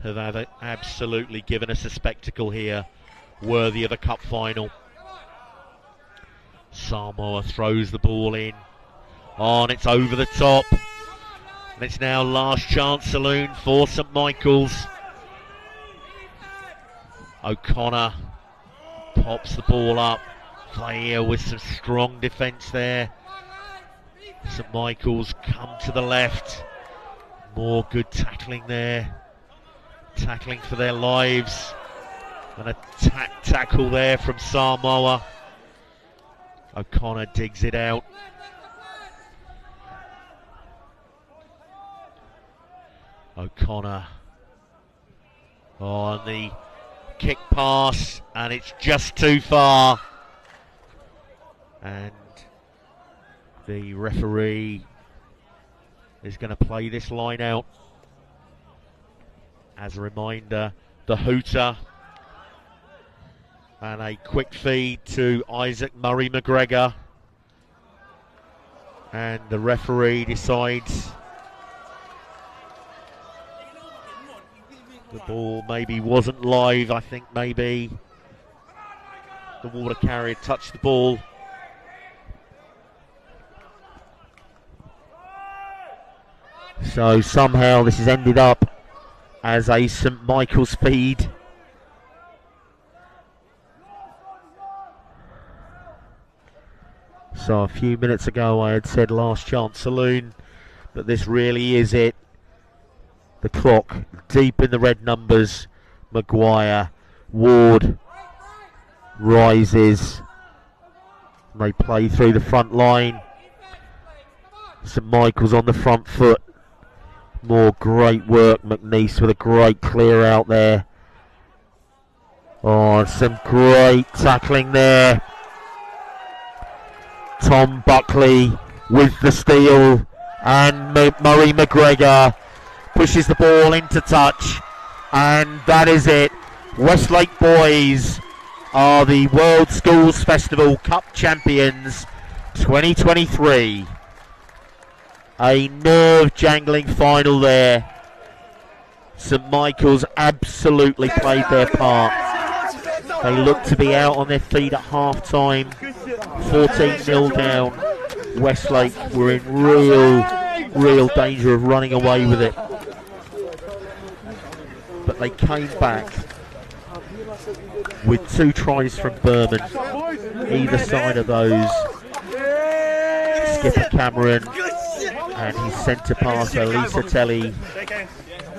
have absolutely given us a spectacle here worthy of a cup final. Samoa throws the ball in. On, it's over the top. And it's now last chance saloon for St Michael's. O'Connor pops the ball up. Player with some strong defence there. St Michael's come to the left. More good tackling there. Tackling for their lives. And a tackle there from Samoa. O'Connor digs it out. O'Connor on the kick pass, and it's just too far. And the referee is going to play this line out. As a reminder, the hooter. And a quick feed to Isaac Murray McGregor. And the referee decides the ball maybe wasn't live. I think maybe the water carrier touched the ball. So somehow this has ended up as a St Michael's feed. So a few minutes ago I had said last chance saloon, but this really is it. The clock deep in the red numbers. Maguire, Ward rises. They play through the front line. St Michael's on the front foot. More great work. McNeese with a great clear out there. Oh, some great tackling there. Tom Buckley with the steal, and Murray McGregor pushes the ball into touch, and that is it. Westlake boys are the World Schools Festival Cup champions 2023. A nerve-jangling final there. St Michael's absolutely played their part. They looked to be out on their feet at half-time. 14-0 down. Westlake were in real danger of running away with it. But they came back with 2 tries from Berman. Either side of those, skipper Cameron and his centre passer Lisa Telly,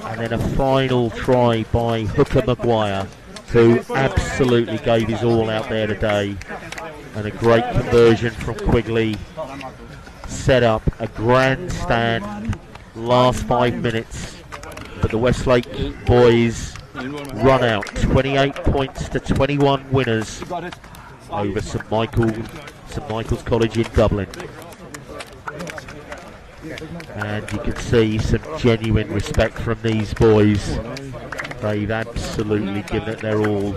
and then a final try by Hooker Maguire, who absolutely gave his all out there today, and a great conversion from Quigley set up a grandstand last 5 minutes, but the Westlake boys run out 28 points to 21 winners over St Michael's College in Dublin. And you can see some genuine respect from these boys. They've absolutely given it their all.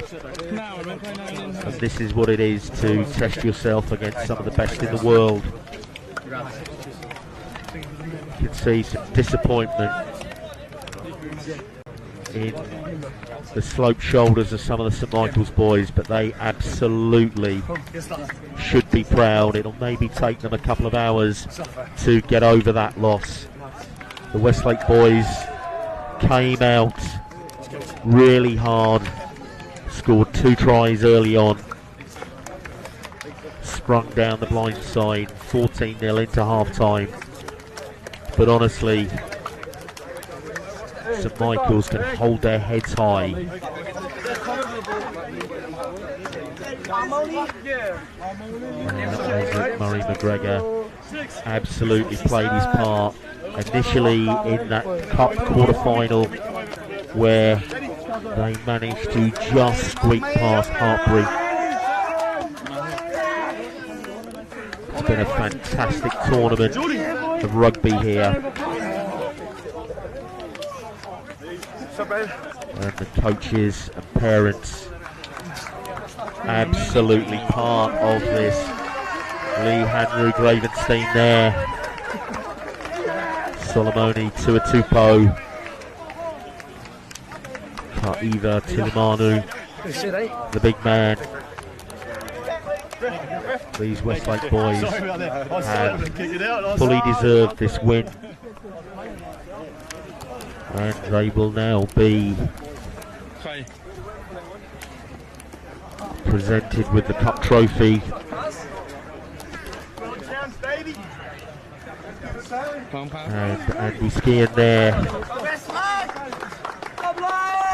And this is what it is to test yourself against some of the best in the world. You can see some disappointment in the sloped shoulders of some of the St Michael's boys, but they absolutely should be proud. It'll maybe take them a couple of hours to get over that loss. The Westlake boys came out really hard, scored 2 tries early on, sprung down the blind side, 14-0 into half-time. But honestly, St Michael's can hold their heads high. Murray McGregor absolutely played his part initially in that cup quarter-final, where they managed to just squeak past Hartbury. It's been a fantastic tournament of rugby here. And the coaches and parents absolutely part of this. Lee Hanru Gravenstein there. Solomoni Tuatupo. Kaiva Tilimanu, the big man. These Westlake boys have fully deserved this win, and they will now be presented with the cup trophy. And Andy Skian there,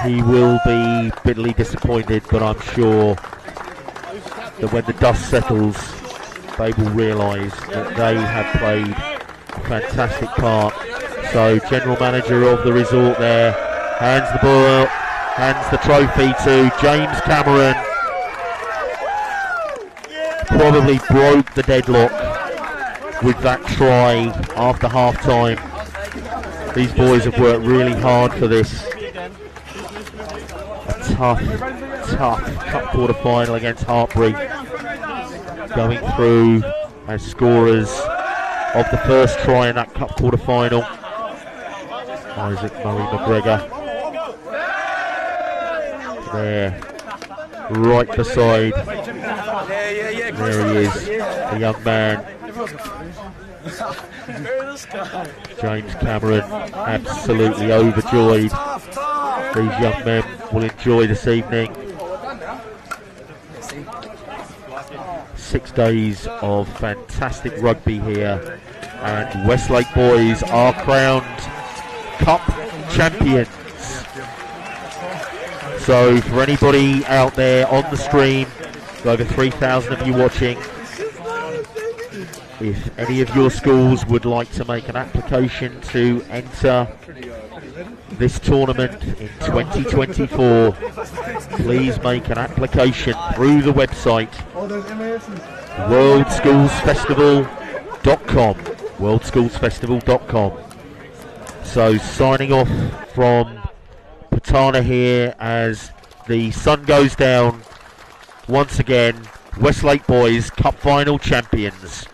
he will be bitterly disappointed, but I'm sure that when the dust settles, they will realise that they have played a fantastic part. So General Manager of the resort there hands the ball, hands the trophy to James Cameron. Probably broke the deadlock with that try after half time. These boys have worked really hard for this. A tough cup quarter final against Hartbury, going through as scorers of the first try in that cup quarter final. Isaac Murray McGregor there, right beside, there he is, the young man, James Cameron, absolutely overjoyed. These young men will enjoy this evening. 6 days of fantastic rugby here, and Westlake boys are crowned Cup champions. So for anybody out there on the stream, over 3,000 of you watching, if any of your schools would like to make an application to enter this tournament in 2024, please make an application through the website worldschoolsfestival.com, worldschoolsfestival.com. So signing off from Patana here as the sun goes down. Once again, Westlake boys Cup final champions.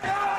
Yeah!